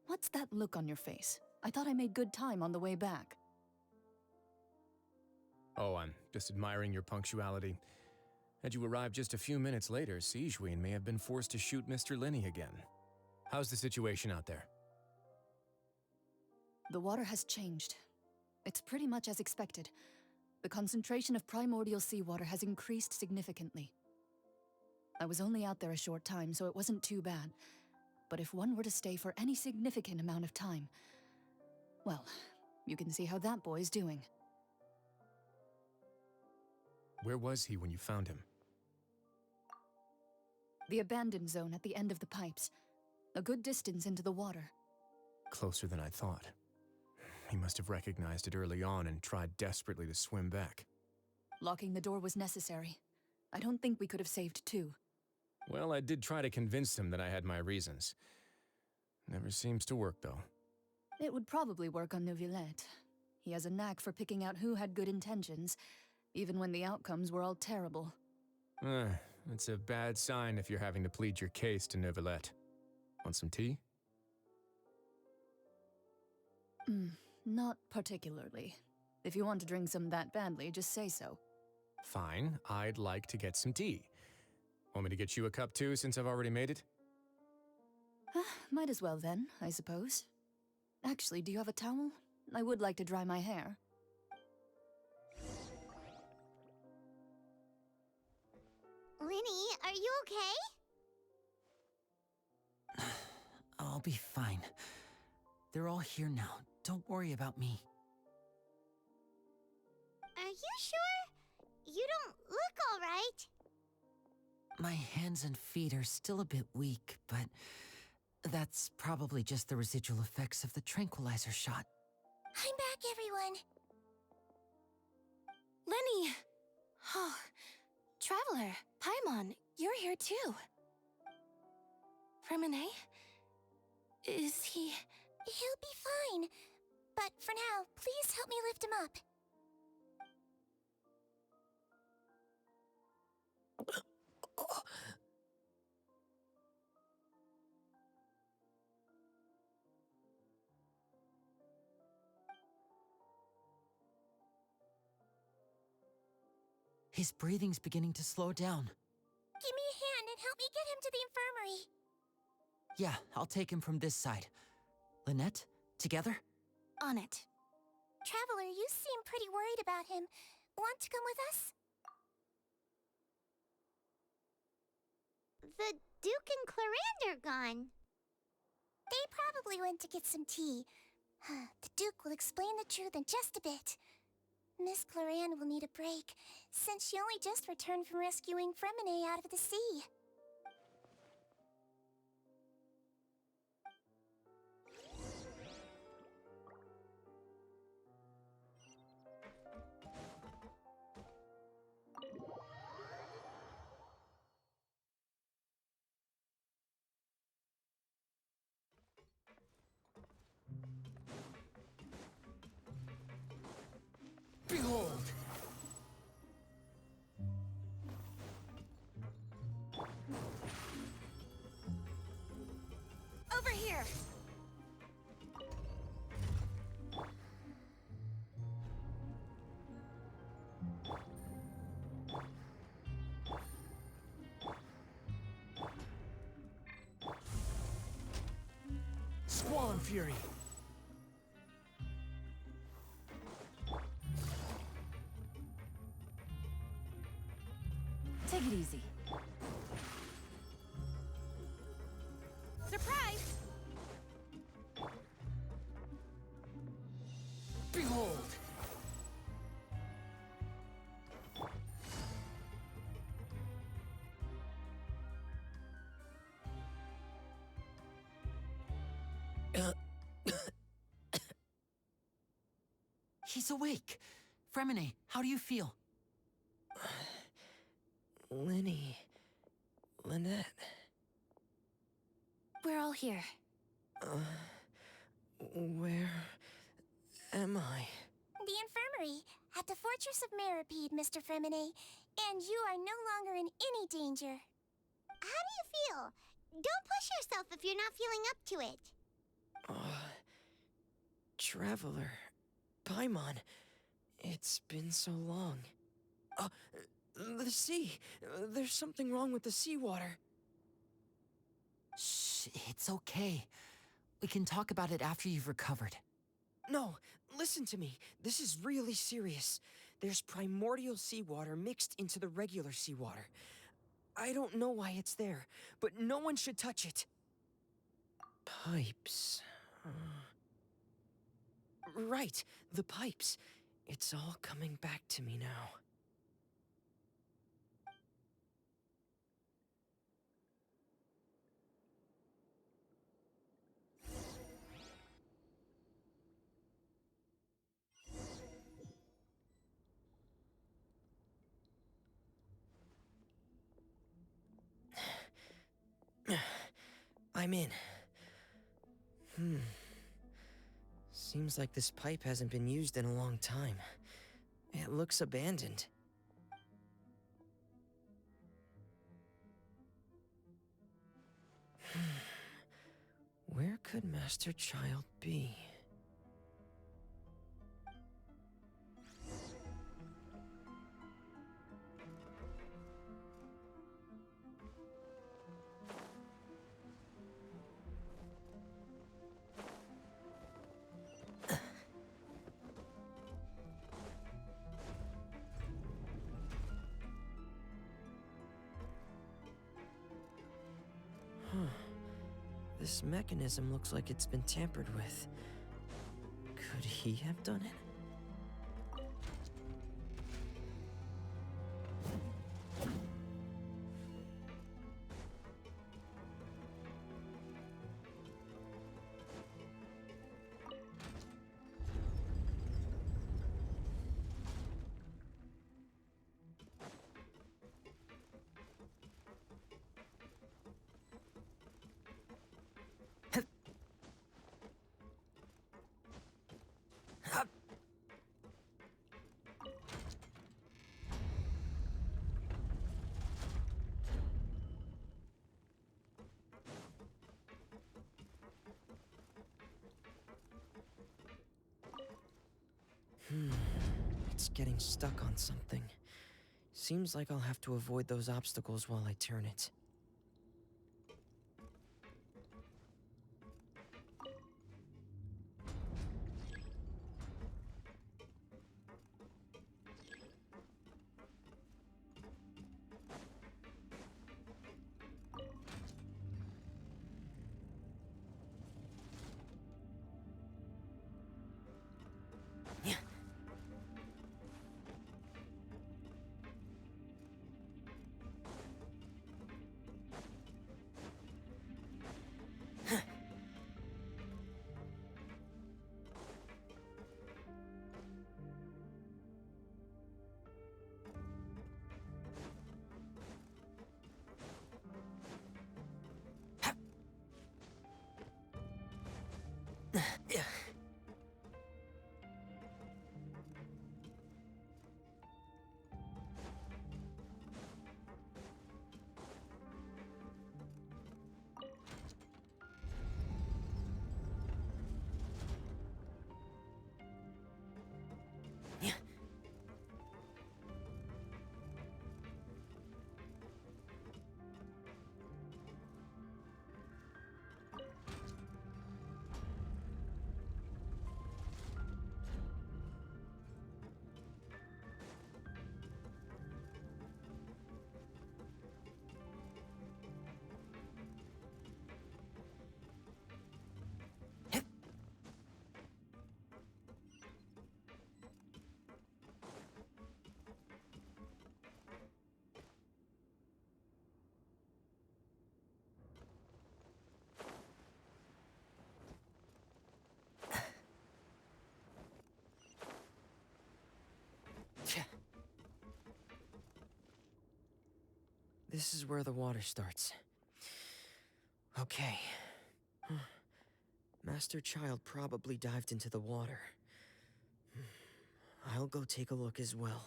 What's that look on your face? I thought I made good time on the way back. Oh, I'm just admiring your punctuality. Had you arrived just a few minutes later, Sigewinne may have been forced to shoot Mr. Linny again. How's the situation out there? The water has changed. It's pretty much as expected. The concentration of primordial seawater has increased significantly. I was only out there a short time, so it wasn't too bad. But if one were to stay for any significant amount of time, well, you can see how that boy's doing. Where was he when you found him? The abandoned zone at the end of the pipes. A good distance into the water. Closer than I thought. He must have recognized it early on and tried desperately to swim back. Locking the door was necessary. I don't think we could have saved two. Well, I did try to convince him that I had my reasons. Never seems to work, though. It would probably work on Neuvillette. He has a knack for picking out who had good intentions, even when the outcomes were all terrible. It's a bad sign if you're having to plead your case to Neuvillette. Want some tea? Not particularly. If you want to drink some that badly, just say so. Fine, I'd like to get some tea. Want me to get you a cup too, since I've already made it? Might as well then, I suppose. Actually, do you have a towel? I would like to dry my hair. Linny, are you okay? I'll be fine. They're all here now. Don't worry about me. Are you sure? You don't look all right. My hands and feet are still a bit weak, but that's probably just the residual effects of the tranquilizer shot. I'm back, everyone. Lenny! Oh, Traveler, Paimon, you're here too. Fremine? Is he... He'll be fine. But for now, please help me lift him up. His breathing's beginning to slow down. Give me a hand and help me get him to the infirmary. Yeah, I'll take him from this side. Lynette, together? On it. Traveler, you seem pretty worried about him. Want to come with us? The Duke and Clarande are gone. They probably went to get some tea. The Duke will explain the truth in just a bit. Miss Clarande will need a break, since she only just returned from rescuing Fremine out of the sea. Behold, Tom Fury. Take it easy. Surprise! Behold! He's awake. Fremine, how do you feel? Lynette. We're all here. Where am I? The infirmary at the Fortress of Meripede, Mr. Fremine, and you are no longer in any danger. How do you feel? Don't push yourself if you're not feeling up to it. Traveler. Paimon. It's been so long. The sea. There's something wrong with the seawater. Shh, it's okay. We can talk about it after you've recovered. No, listen to me. This is really serious. There's primordial seawater mixed into the regular seawater. I don't know why it's there, but no one should touch it. Pipes. Right, the pipes. It's all coming back to me now. I'm in. Seems like this pipe hasn't been used in a long time. It looks abandoned. Where could Master Child be? This mechanism looks like it's been tampered with. Could he have done it? It's getting stuck on something. Seems like I'll have to avoid those obstacles while I turn it. This is where the water starts. Okay. Master Child probably dived into the water. I'll go take a look as well.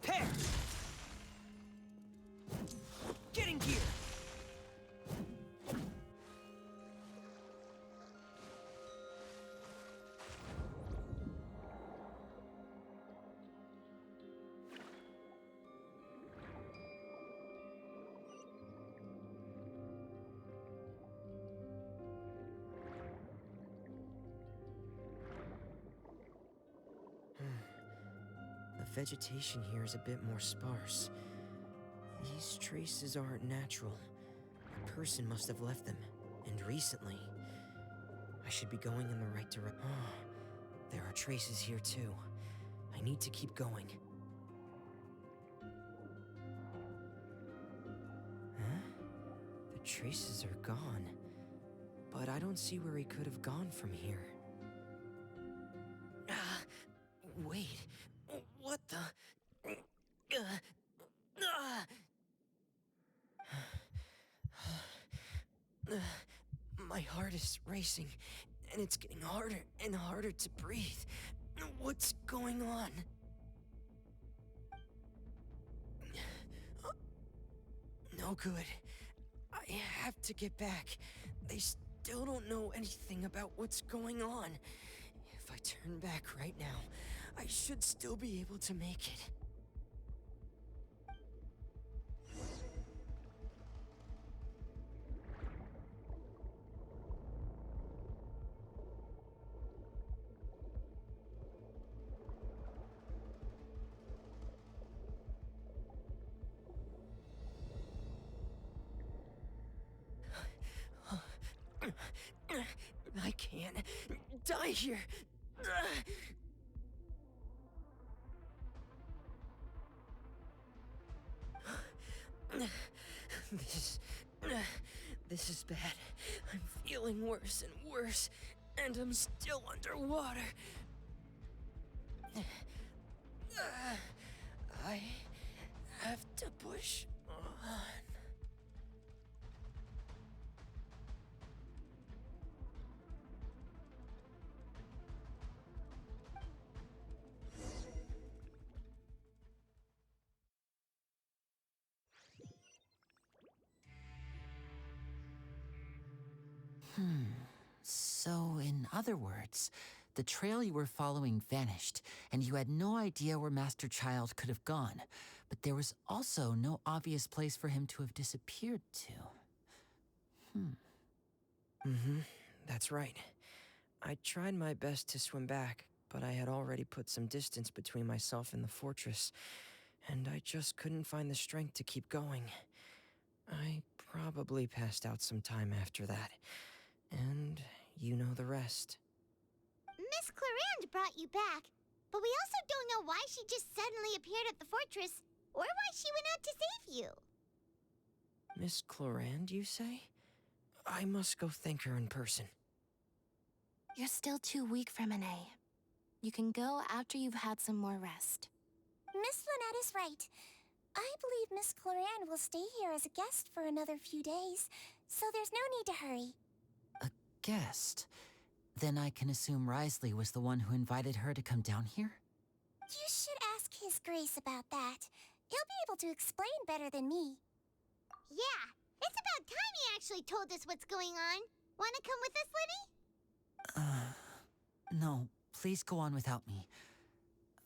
Hey! Get in gear! The vegetation here is a bit more sparse. These traces aren't natural. A person must have left them, and recently. I should be going in the right direction. Oh, there are traces here too. I need to keep going. Huh? The traces are gone. But I don't see where he could have gone from here. Wait. What the... My heart is racing, and it's getting harder and harder to breathe. What's going on? No good. I have to get back. They still don't know anything about what's going on. If I turn back right now, I should still be able to make it. I can't die here. This is bad. I'm feeling worse and worse, and I'm still underwater. I have to push on. So, in other words, the trail you were following vanished, and you had no idea where Master Child could have gone, but there was also no obvious place for him to have disappeared to. That's right. I tried my best to swim back, but I had already put some distance between myself and the fortress, and I just couldn't find the strength to keep going. I probably passed out some time after that, and you know the rest. Miss Clarande brought you back, but we also don't know why she just suddenly appeared at the fortress, or why she went out to save you. Miss Clarande, you say? I must go thank her in person. You're still too weak for Monet. You can go after you've had some more rest. Miss Lynette is right. I believe Miss Clarande will stay here as a guest for another few days, so there's no need to hurry. A guest? Then I can assume Risley was the one who invited her to come down here? You should ask His Grace about that. He'll be able to explain better than me. Yeah, it's about time he actually told us what's going on. Wanna come with us, Lenny? No, please go on without me.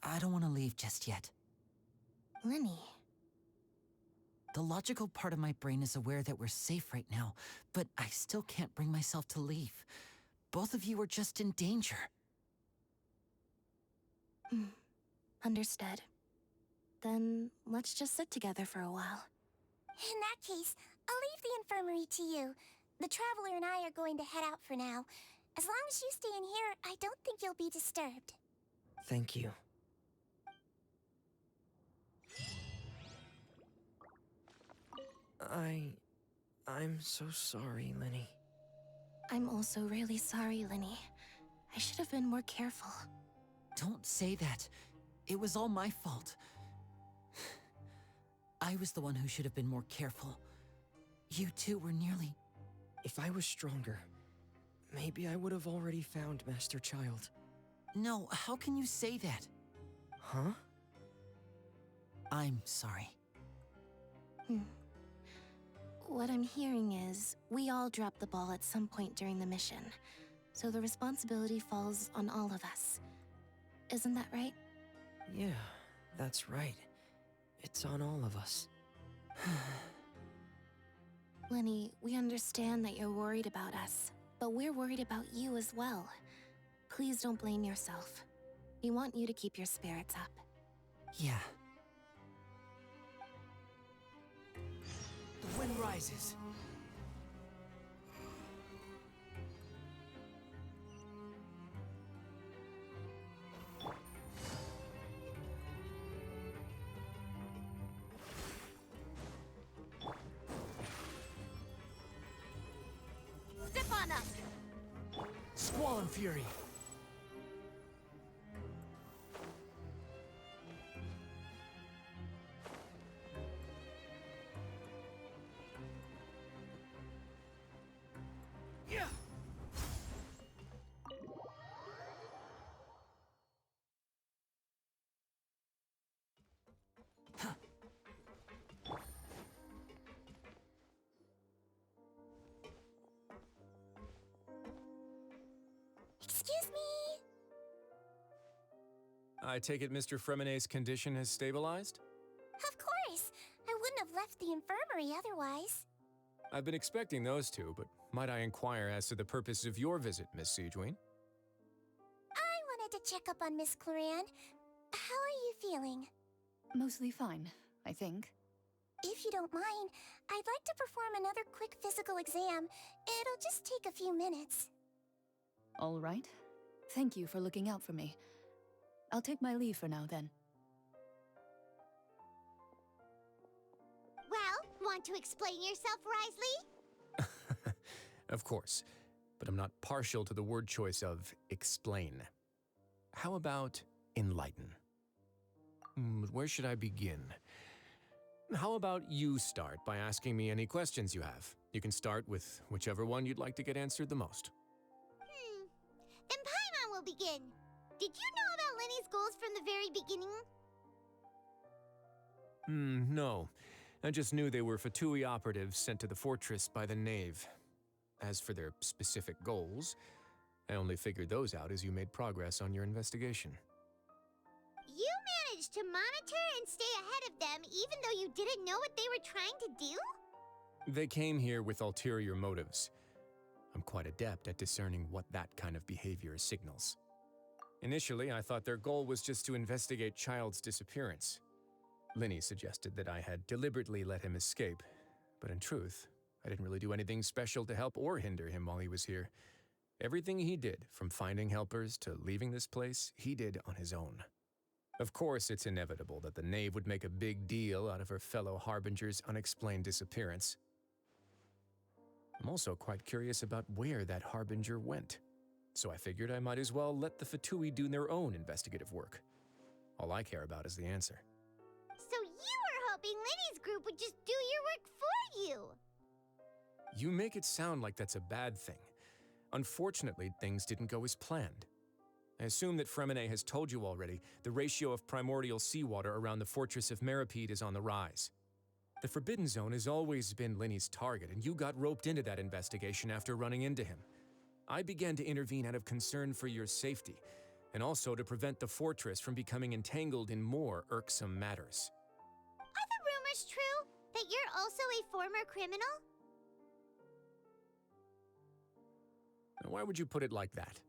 I don't want to leave just yet. Lenny. The logical part of my brain is aware that we're safe right now, but I still can't bring myself to leave. Both of you are just in danger. Understood. Then let's just sit together for a while. In that case, I'll leave the infirmary to you. The Traveler and I are going to head out for now. As long as you stay in here, I don't think you'll be disturbed. Thank you. I'm so sorry, Lenny. I'm also really sorry, Lenny. I should have been more careful. Don't say that. It was all my fault. I was the one who should have been more careful. You two were nearly... If I was stronger, maybe I would have already found Master Child. No, how can you say that? Huh? I'm sorry. What I'm hearing is, we all dropped the ball at some point during the mission, so the responsibility falls on all of us. Isn't that right? Yeah, that's right. It's on all of us. Lenny, we understand that you're worried about us, but we're worried about you as well. Please don't blame yourself. We want you to keep your spirits up. Yeah. The wind rises. Step on up! Squall and Fury. Excuse me? I take it Mr. Fremonet's condition has stabilized? Of course. I wouldn't have left the infirmary otherwise. I've been expecting those two, but might I inquire as to the purpose of your visit, Miss Siegeween? I wanted to check up on Miss Cloran. How are you feeling? Mostly fine, I think. If you don't mind, I'd like to perform another quick physical exam. It'll just take a few minutes. All right. Thank you for looking out for me. I'll take my leave for now, then. Well, want to explain yourself, Risley? Of course, but I'm not partial to the word choice of explain. How about enlighten? Where should I begin? How about you start by asking me any questions you have? You can start with whichever one you'd like to get answered the most. Then Paimon will begin. Did you know about Lenny's goals from the very beginning? No. I just knew they were Fatui operatives sent to the fortress by the Knave. As for their specific goals, I only figured those out as you made progress on your investigation. You managed to monitor and stay ahead of them even though you didn't know what they were trying to do? They came here with ulterior motives. I'm quite adept at discerning what that kind of behavior signals. Initially, I thought their goal was just to investigate Child's disappearance. Linny suggested that I had deliberately let him escape, but in truth, I didn't really do anything special to help or hinder him while he was here. Everything he did, from finding helpers to leaving this place, he did on his own. Of course, it's inevitable that the Knave would make a big deal out of her fellow Harbinger's unexplained disappearance. I'm also quite curious about where that Harbinger went, so I figured I might as well let the Fatui do their own investigative work. All I care about is the answer. So you were hoping Lenny's group would just do your work for you? You make it sound like that's a bad thing. Unfortunately, things didn't go as planned. I assume that Fremonet has told you already the ratio of primordial seawater around the fortress of Meripede is on the rise. The Forbidden Zone has always been Linny's target, and you got roped into that investigation after running into him. I began to intervene out of concern for your safety, and also to prevent the fortress from becoming entangled in more irksome matters. Are the rumors true that you're also a former criminal? Now, why would you put it like that?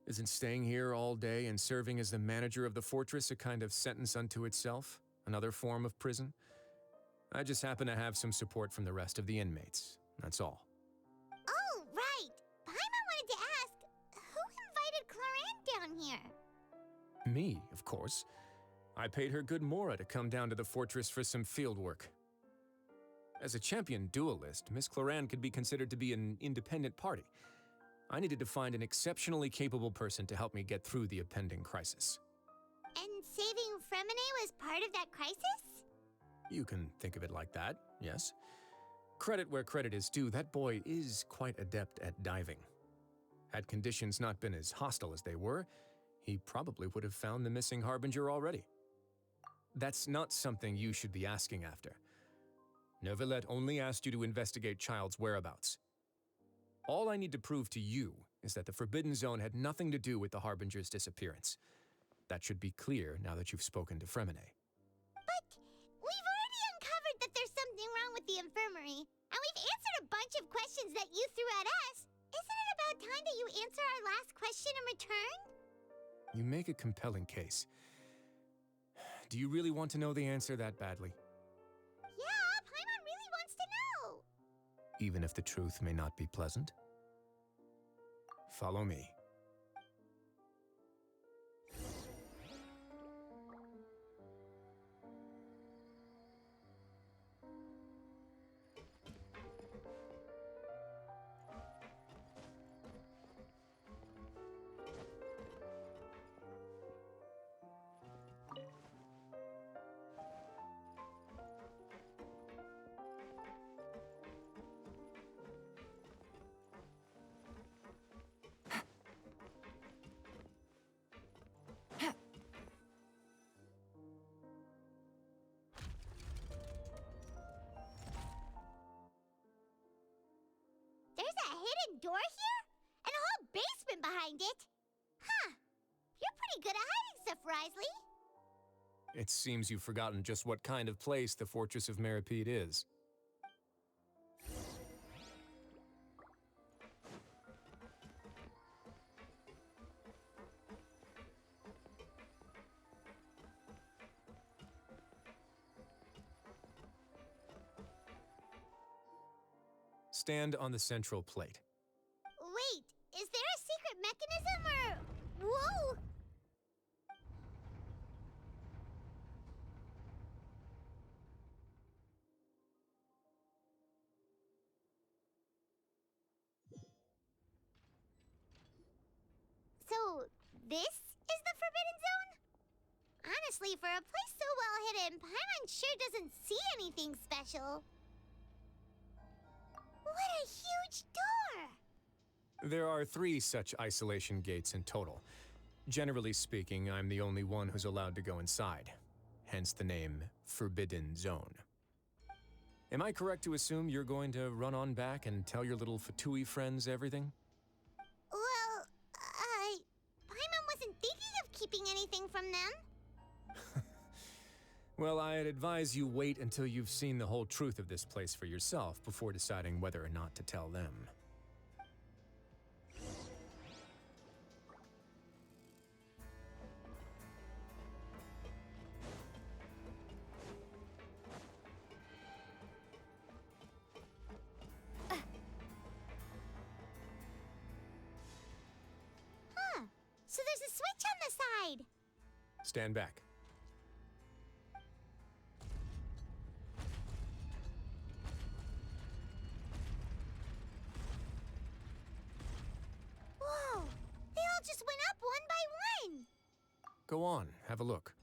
Isn't staying here all day and serving as the manager of the fortress a kind of sentence unto itself? Another form of prison? I just happen to have some support from the rest of the inmates. That's all. Oh, right. Paimon wanted to ask, who invited Cloran down here? Me, of course. I paid her good mora to come down to the fortress for some field work. As a champion duelist, Miss Cloran could be considered to be an independent party. I needed to find an exceptionally capable person to help me get through the impending crisis. And saving Fremine was part of that crisis? You can think of it like that, yes. Credit where credit is due, that boy is quite adept at diving. Had conditions not been as hostile as they were, he probably would have found the missing Harbinger already. That's not something you should be asking after. Neuvillette only asked you to investigate Child's whereabouts. All I need to prove to you is that the Forbidden Zone had nothing to do with the Harbinger's disappearance. That should be clear now that you've spoken to Fremine. But we've already uncovered that there's something wrong with the infirmary, and we've answered a bunch of questions that you threw at us. Isn't it about time that you answer our last question in return? You make a compelling case. Do you really want to know the answer that badly? Yeah, Paimon really wants to know. Even if the truth may not be pleasant? Follow me. There's a hidden door here? And a whole basement behind it? Huh. You're pretty good at hiding stuff, Risley. It seems you've forgotten just what kind of place the Fortress of Meripede is. Stand on the central plate. Wait, is there a secret mechanism or... Whoa! So, this is the Forbidden Zone? Honestly, for a place so well hidden, Paimon sure doesn't see anything special. What a huge door! There are 3 such isolation gates in total. Generally speaking, I'm the only one who's allowed to go inside. Hence the name Forbidden Zone. Am I correct to assume you're going to run on back and tell your little Fatui friends everything? Well, Paimon wasn't thinking of keeping anything from them. Well, I'd advise you wait until you've seen the whole truth of this place for yourself before deciding whether or not to tell them. Huh. So there's a switch on the side. Stand back. Whoa! They all just went up one by one. Go on, have a look.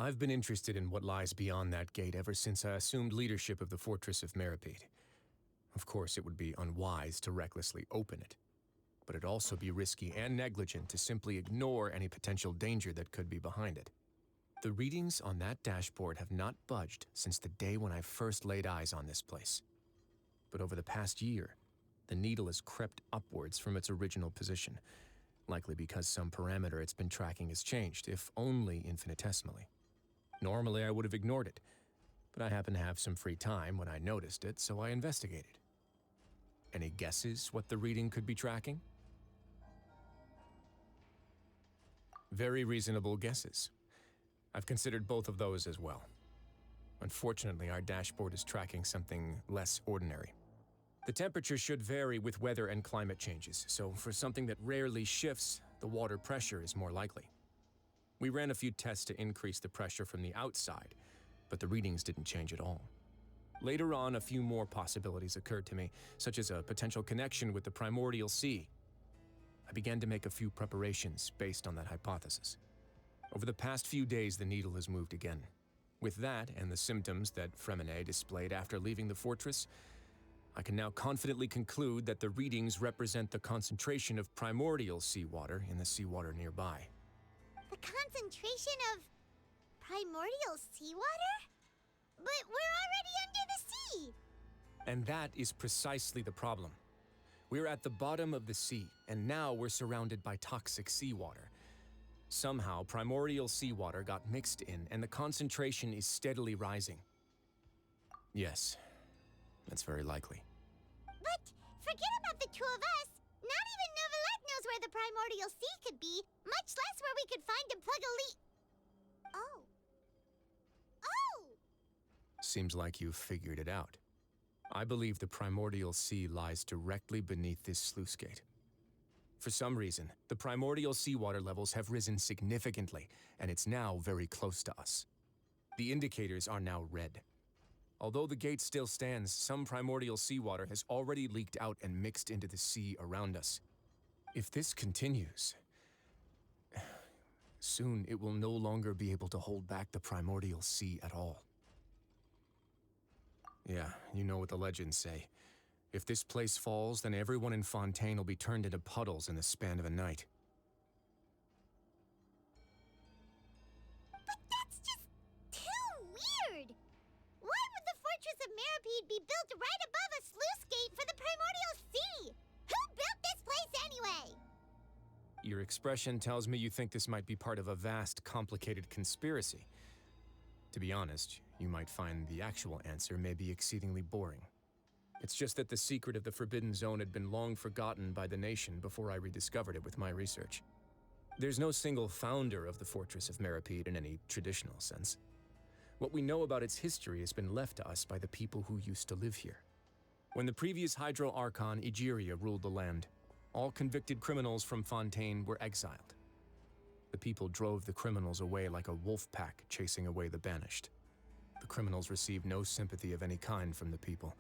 I've been interested in what lies beyond that gate ever since I assumed leadership of the Fortress of Meripede. Of course, it would be unwise to recklessly open it, but it'd also be risky and negligent to simply ignore any potential danger that could be behind it. The readings on that dashboard have not budged since the day when I first laid eyes on this place. But over the past year, the needle has crept upwards from its original position, likely because some parameter it's been tracking has changed, if only infinitesimally. Normally, I would have ignored it, but I happened to have some free time when I noticed it, so I investigated. Any guesses what the reading could be tracking? Very reasonable guesses. I've considered both of those as well. Unfortunately, our dashboard is tracking something less ordinary. The temperature should vary with weather and climate changes, so for something that rarely shifts, the water pressure is more likely. We ran a few tests to increase the pressure from the outside, but the readings didn't change at all. Later on, a few more possibilities occurred to me, such as a potential connection with the primordial sea. I began to make a few preparations based on that hypothesis. Over the past few days, the needle has moved again. With that, and the symptoms that Fremine displayed after leaving the fortress, I can now confidently conclude that the readings represent the concentration of primordial seawater in the seawater nearby. The concentration of primordial seawater? But we're already under the sea! And that is precisely the problem. We're at the bottom of the sea, and now we're surrounded by toxic seawater. Somehow, primordial seawater got mixed in, and the concentration is steadily rising. Yes, that's very likely. But forget about the two of us! Not even Novelette knows where the primordial sea could be, much less where we could find and plug a leak. Oh. Oh! Seems like you've figured it out. I believe the primordial sea lies directly beneath this sluice gate. For some reason, the primordial seawater levels have risen significantly, and it's now very close to us. The indicators are now red. Although the gate still stands, some primordial seawater has already leaked out and mixed into the sea around us. If this continues, soon it will no longer be able to hold back the primordial sea at all. Yeah, you know what the legends say. If this place falls, then everyone in Fontaine will be turned into puddles in the span of a night. But that's just too weird! Why would the Fortress of Meripede be built right above a sluice gate for the primordial sea? Who built this place anyway? Your expression tells me you think this might be part of a vast, complicated conspiracy. To be honest, you might find the actual answer may be exceedingly boring. It's just that the secret of the Forbidden Zone had been long forgotten by the nation before I rediscovered it with my research. There's no single founder of the Fortress of Meripede in any traditional sense. What we know about its history has been left to us by the people who used to live here. When the previous Hydro Archon Egeria ruled the land, all convicted criminals from Fontaine were exiled. The people drove the criminals away like a wolf pack chasing away the banished. The criminals received no sympathy of any kind from the people.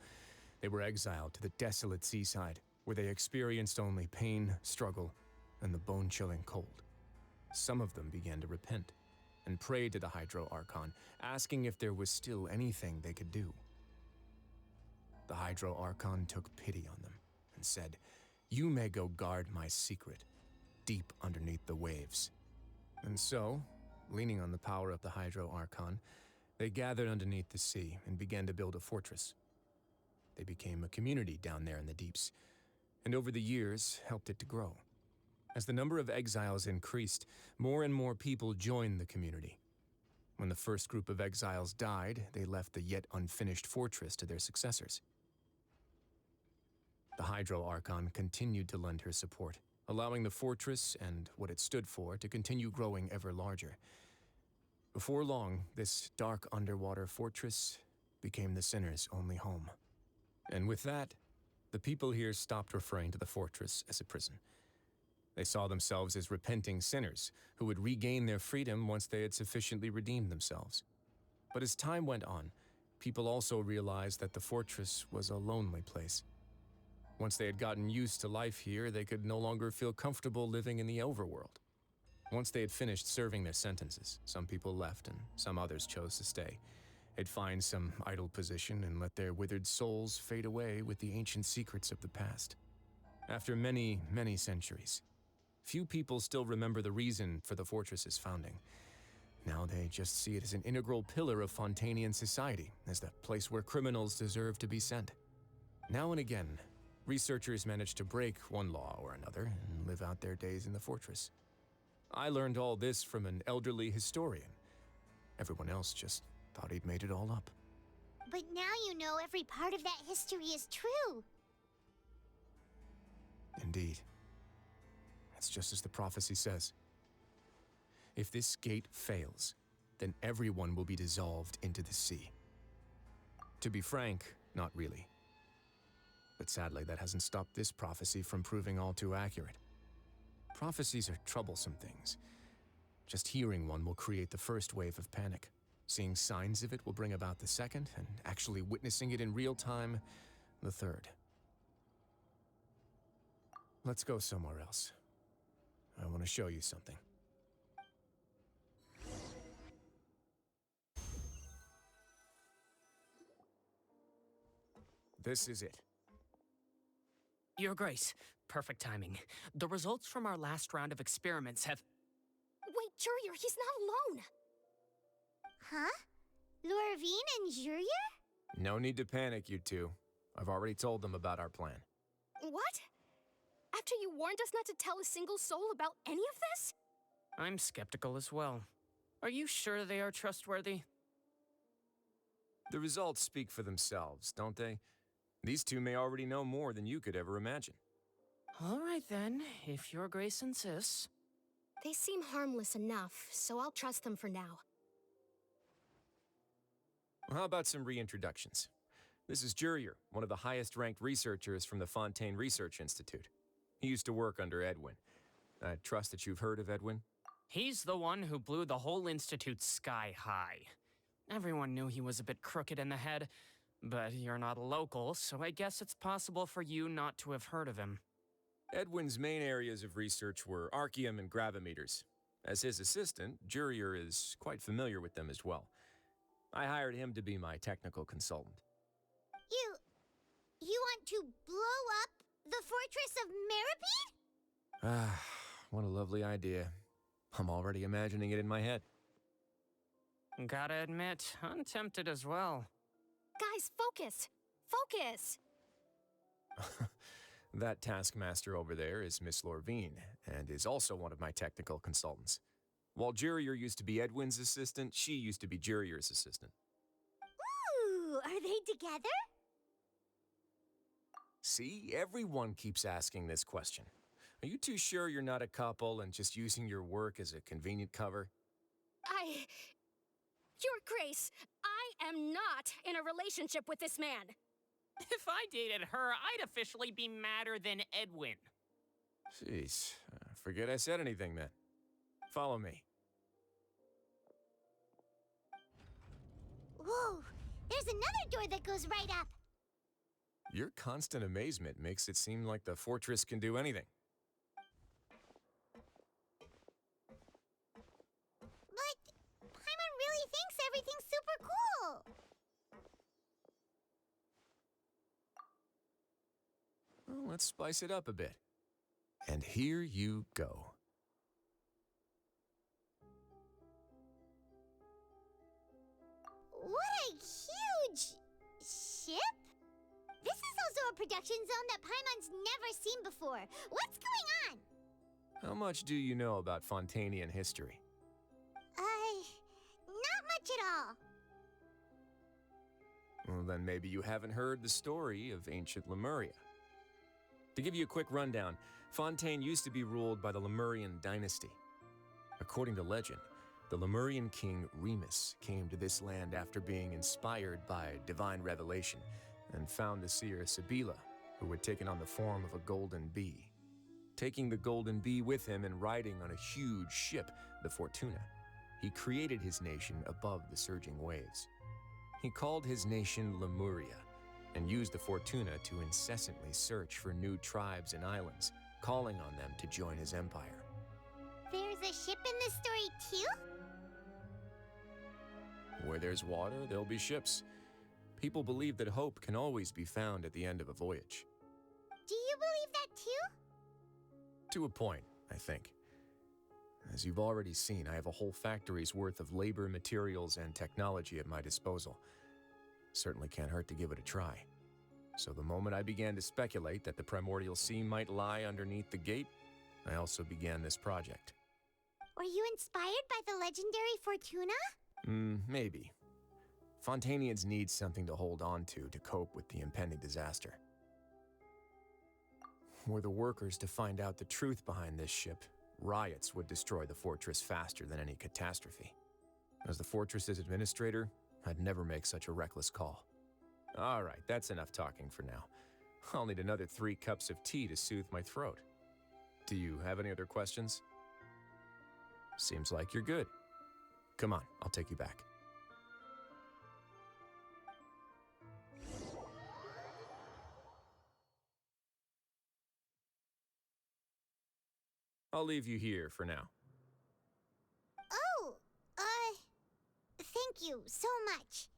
They were exiled to the desolate seaside, where they experienced only pain, struggle, and the bone-chilling cold. Some of them began to repent, and prayed to the Hydro Archon, asking if there was still anything they could do. The Hydro Archon took pity on them, and said, "You may go guard my secret, deep underneath the waves." And so, leaning on the power of the Hydro Archon, they gathered underneath the sea and began to build a fortress. They became a community down there in the deeps, and over the years helped it to grow. As the number of exiles increased, more and more people joined the community. When the first group of exiles died, they left the yet unfinished fortress to their successors. The Hydro Archon continued to lend her support, allowing the fortress and what it stood for to continue growing ever larger. Before long, this dark underwater fortress became the sinner's only home. And with that, the people here stopped referring to the fortress as a prison. They saw themselves as repenting sinners who would regain their freedom once they had sufficiently redeemed themselves. But as time went on, people also realized that the fortress was a lonely place. Once they had gotten used to life here, they could no longer feel comfortable living in the overworld. Once they had finished serving their sentences, some people left and some others chose to stay. They'd find some idle position and let their withered souls fade away with the ancient secrets of the past. After many, many centuries, few people still remember the reason for the fortress's founding. Now they just see it as an integral pillar of Fontainian society, as the place where criminals deserve to be sent. Now and again, researchers manage to break one law or another and live out their days in the fortress. I learned all this from an elderly historian. Everyone else just thought he'd made it all up. But now you know every part of that history is true. Indeed. It's just as the prophecy says. If this gate fails, then everyone will be dissolved into the sea. To be frank, not really. But sadly, that hasn't stopped this prophecy from proving all too accurate. Prophecies are troublesome things. Just hearing one will create the first wave of panic. Seeing signs of it will bring about the second, and actually witnessing it in real time, the third. Let's go somewhere else. I want to show you something. This is it. Your Grace, perfect timing. The results from our last round of experiments have... Wait, Jurier, he's not alone! Huh? Lorvine and Jurier? No need to panic, you two. I've already told them about our plan. What? After you warned us not to tell a single soul about any of this? I'm skeptical as well. Are you sure they are trustworthy? The results speak for themselves, don't they? These two may already know more than you could ever imagine. All right then, if Your Grace insists. They seem harmless enough, so I'll trust them for now. Well, how about some reintroductions? This is Jurier, one of the highest-ranked researchers from the Fontaine Research Institute. He used to work under Edwin. I trust that you've heard of Edwin? He's the one who blew the whole institute sky high. Everyone knew he was a bit crooked in the head, but you're not a local, so I guess it's possible for you not to have heard of him. Edwin's main areas of research were archium and gravimeters. As his assistant, Jurier is quite familiar with them as well. I hired him to be my technical consultant. You want to blow up the fortress of Meripede? Ah, what a lovely idea. I'm already imagining it in my head. Gotta admit, I'm tempted as well. Guys, focus! Focus! That taskmaster over there is Miss Lorvine, and is also one of my technical consultants. While Jurier used to be Edwin's assistant, she used to be Jurier's assistant. Ooh, are they together? See, everyone keeps asking this question. Are you too sure you're not a couple and just using your work as a convenient cover? Your Grace, I am not in a relationship with this man. If I dated her, I'd officially be madder than Edwin. Jeez, forget I said anything then. Follow me. Whoa, there's another door that goes right up. Your constant amazement makes it seem like the fortress can do anything. But Paimon really thinks everything's super cool. Well, let's spice it up a bit. And here you go. What a huge ship! This is also a production zone that Paimon's never seen before. What's going on? How much do you know about Fontainian history? Not much at all. Well, then maybe you haven't heard the story of ancient Lemuria. To give you a quick rundown, Fontaine used to be ruled by the Lemurian dynasty. According to legend, the Lemurian king Remus came to this land after being inspired by divine revelation and found the seer Sibila, who had taken on the form of a golden bee. Taking the golden bee with him and riding on a huge ship, the Fortuna, he created his nation above the surging waves. He called his nation Lemuria and used the Fortuna to incessantly search for new tribes and islands, calling on them to join his empire. There's a ship in this story too? Where there's water, there'll be ships. People believe that hope can always be found at the end of a voyage. Do you believe that too? To a point, I think. As you've already seen, I have a whole factory's worth of labor, materials, and technology at my disposal. Certainly can't hurt to give it a try. So the moment I began to speculate that the primordial sea might lie underneath the gate, I also began this project. Were you inspired by the legendary Fortuna? Maybe. Fontainians need something to hold on to cope with the impending disaster. Were the workers to find out the truth behind this ship, riots would destroy the fortress faster than any catastrophe. As the fortress's administrator, I'd never make such a reckless call. All right, that's enough talking for now. I'll need another 3 cups of tea to soothe my throat. Do you have any other questions? Seems like you're good. Come on, I'll take you back. I'll leave you here for now. Oh, thank you so much.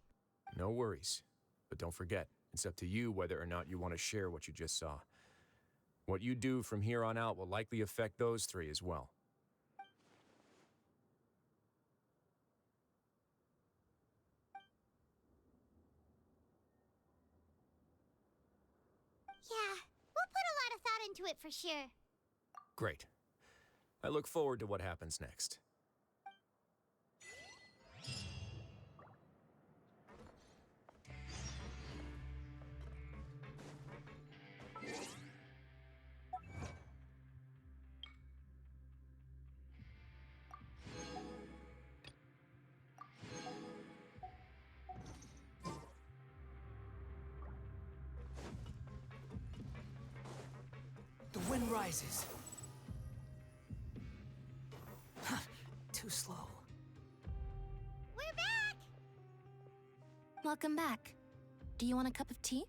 No worries. But don't forget, it's up to you whether or not you want to share what you just saw. What you do from here on out will likely affect those 3 as well. Yeah, we'll put a lot of thought into it for sure. Great. I look forward to what happens next. The wind rises. Huh, too slow. We're back! Welcome back. Do you want a cup of tea?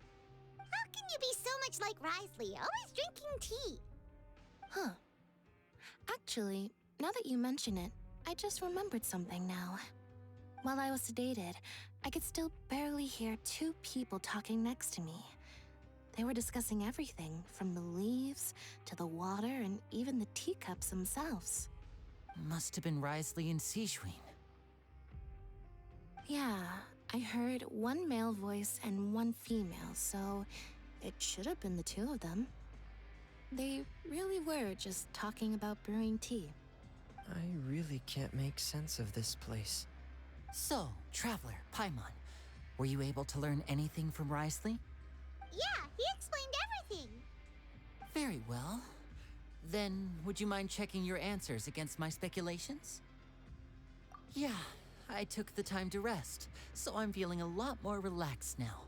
How can you be so much like Risley, always drinking tea? Huh. Actually, now that you mention it, I just remembered something now. While I was sedated, I could still barely hear 2 people talking next to me. They were discussing everything, from the leaves to the water and even the teacups themselves. Must have been Risley and Sejuin. Yeah, I heard 1 male voice and 1 female, so it should have been the 2 of them. They really were just talking about brewing tea. I really can't make sense of this place. So, Traveler, Paimon, were you able to learn anything from Risley? Yeah, he explained everything. Very well. Then, would you mind checking your answers against my speculations? Yeah, I took the time to rest, so I'm feeling a lot more relaxed now.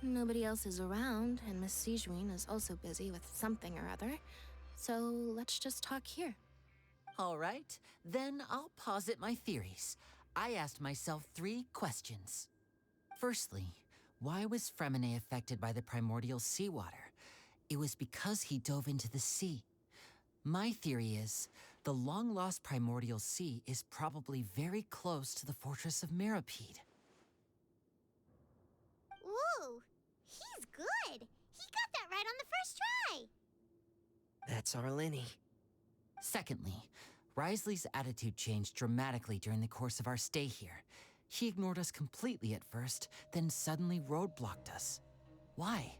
Nobody else is around, and Miss Sejuin is also busy with something or other, so let's just talk here. All right, then I'll posit my theories. I asked myself 3 questions. Firstly, why was Fremine affected by the primordial seawater? It was because he dove into the sea. My theory is, the long-lost primordial sea is probably very close to the fortress of Meripede. Ooh, he's good. He got that right on the first try. That's Arlini. Secondly, Risley's attitude changed dramatically during the course of our stay here. He ignored us completely at first, then suddenly roadblocked us. Why?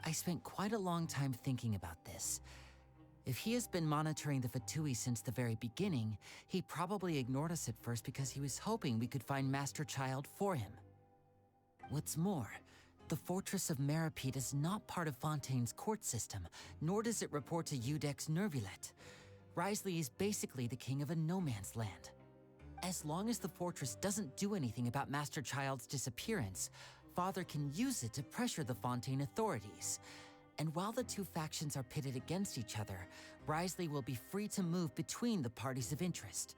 I spent quite a long time thinking about this. If he has been monitoring the Fatui since the very beginning, he probably ignored us at first because he was hoping we could find Master Child for him. What's more, the Fortress of Meripede is not part of Fontaine's court system, nor does it report to Udex Nervulet. Risley is basically the king of a no-man's land. As long as the fortress doesn't do anything about Master Child's disappearance, Father can use it to pressure the Fontaine authorities. And while the 2 factions are pitted against each other, Risley will be free to move between the parties of interest.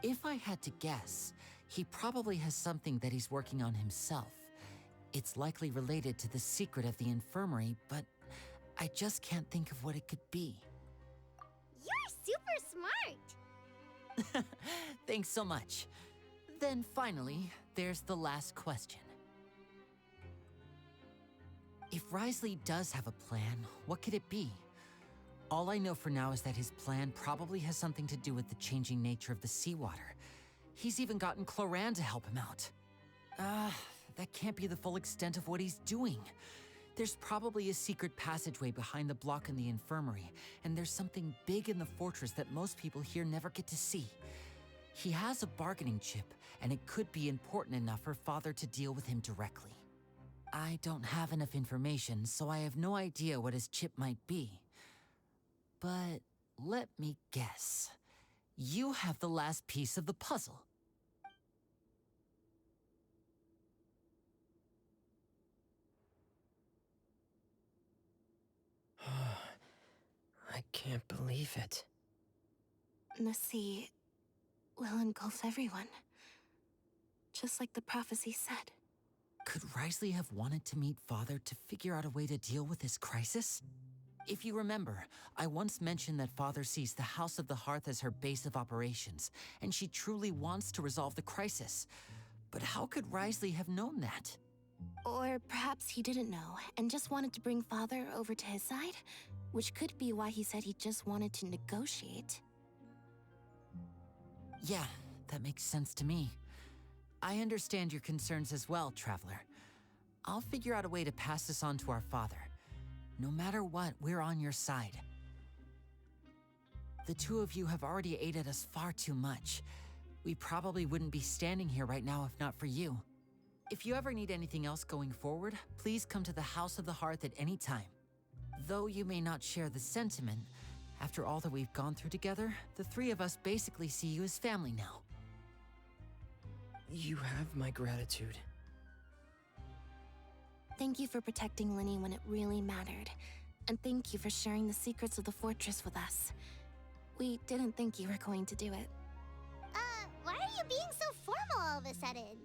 If I had to guess, he probably has something that he's working on himself. It's likely related to the secret of the infirmary, but I just can't think of what it could be. You're super smart. Thanks so much. Then finally, there's the last question. If Risley does have a plan, what could it be? All I know for now is that his plan probably has something to do with the changing nature of the seawater. He's even gotten Cloran to help him out. That can't be the full extent of what he's doing. There's probably a secret passageway behind the block in the infirmary, and there's something big in the fortress that most people here never get to see. He has a bargaining chip, and it could be important enough for Father to deal with him directly. I don't have enough information, so I have no idea what his chip might be. But let me guess. You have the last piece of the puzzle. can't believe it. The sea will engulf everyone. Just like the prophecy said. Could Risley have wanted to meet Father to figure out a way to deal with this crisis? If you remember, I once mentioned that Father sees the House of the Hearth as her base of operations, and she truly wants to resolve the crisis. But how could Risley have known that? Or perhaps he didn't know, and just wanted to bring Father over to his side? Which could be why he said he just wanted to negotiate. Yeah, that makes sense to me. I understand your concerns as well, Traveler. I'll figure out a way to pass this on to our father. No matter what, we're on your side. The two of you have already aided us far too much. We probably wouldn't be standing here right now if not for you. If you ever need anything else going forward, please come to the House of the Hearth at any time. Though you may not share the sentiment, after all that we've gone through together, the three of us basically see you as family now. You have my gratitude. Thank you for protecting Linny when it really mattered. And thank you for sharing the secrets of the fortress with us. We didn't think you were going to do it. Why are you being so formal all of a sudden?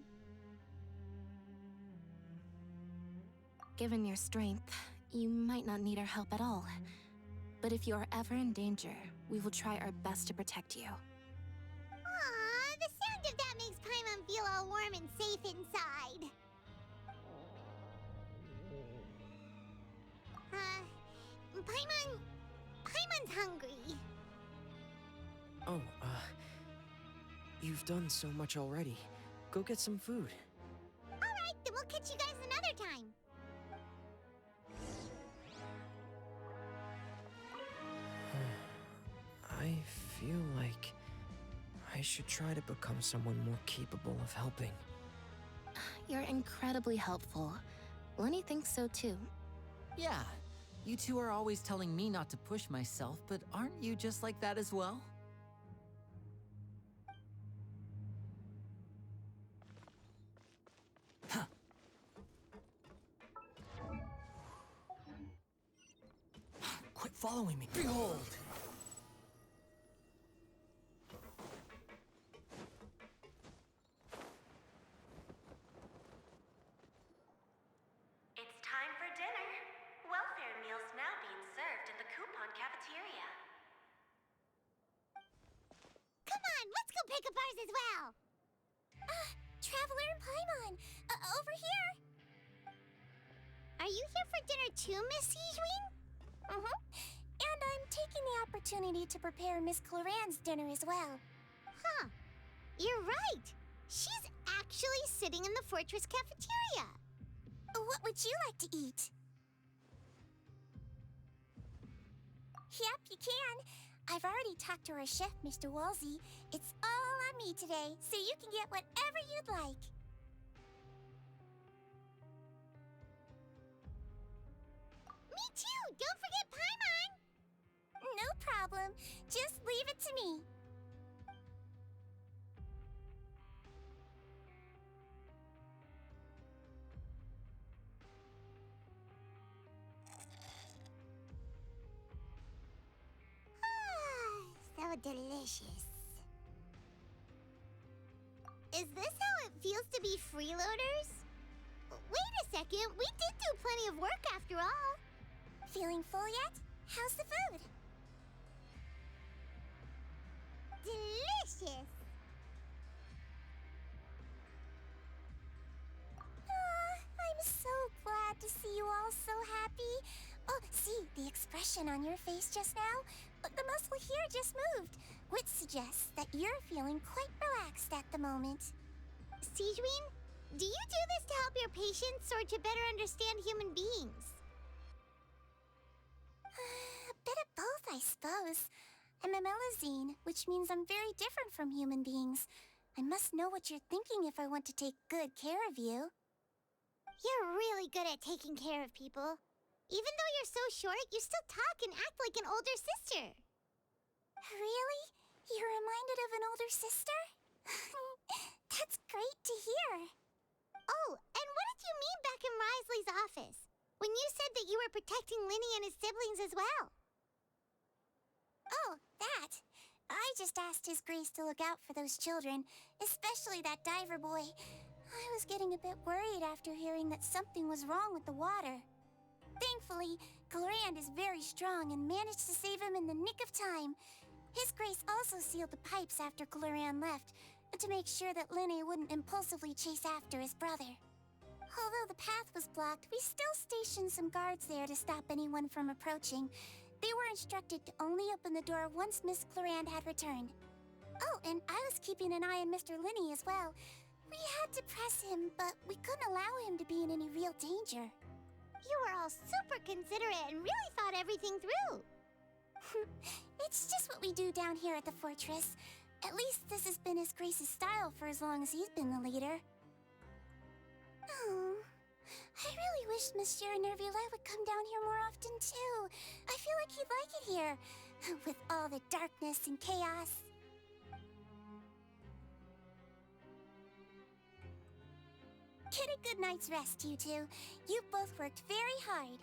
Given your strength, you might not need our help at all. But if you are ever in danger, we will try our best to protect you. Aww, the sound of that makes Paimon feel all warm and safe inside. Paimon's hungry. Oh, you've done so much already. Go get some food. Alright, then we'll catch you guys another time. I feel like I should try to become someone more capable of helping. You're incredibly helpful. Lenny thinks so too. Yeah, you two are always telling me not to push myself, but aren't you just like that as well? Huh. Quit following me. Behold! It's time for dinner. Welfare meals now being served in the coupon cafeteria. Come on, let's go pick up ours as well. Traveler and Paimon, over here. Are you here for dinner too, Miss Sijwin? And I'm taking the opportunity to prepare Miss Cloran's dinner as well. Huh. You're right. She's actually sitting in the fortress cafeteria. What would you like to eat? Yep, you can. I've already talked to our chef, Mr. Walsey. It's all on me today, so you can get whatever you'd like. Me too! Don't forget Paimon! No problem. Just leave it to me. So delicious. Is this how it feels to be freeloaders? Wait a second, we did do plenty of work after all. Feeling full yet? How's the food? Delicious! I'm so glad to see you all so happy. Oh, see, the expression on your face just now? The muscle here just moved, which suggests that you're feeling quite relaxed at the moment. Sijwin, do you do this to help your patients or to better understand human beings? A bit of both, I suppose. I'm a Melazine, which means I'm very different from human beings. I must know what you're thinking if I want to take good care of you. You're really good at taking care of people. Even though you're so short, you still talk and act like an older sister. Really? You're reminded of an older sister? That's great to hear. Oh, and what did you mean back in Risley's office? When you said that you were protecting Linny and his siblings as well? Oh, that. I just asked His Grace to look out for those children, especially that diver boy. I was getting a bit worried after hearing that something was wrong with the water. Thankfully, Glorand is very strong and managed to save him in the nick of time. His Grace also sealed the pipes after Glorand left, to make sure that Linne wouldn't impulsively chase after his brother. Although the path was blocked, we still stationed some guards there to stop anyone from approaching. They were instructed to only open the door once Miss Glorand had returned. Oh, and I was keeping an eye on Mr. Linne as well. We had to press him, but we couldn't allow him to be in any real danger. You were all super considerate and really thought everything through. It's just what we do down here at the fortress. At least this has been His Grace's style for as long as he's been the leader. Oh, I really wish Monsieur Nervula would come down here more often too. I feel like he'd like it here, with all the darkness and chaos. Get a good night's rest, you two. You've both worked very hard.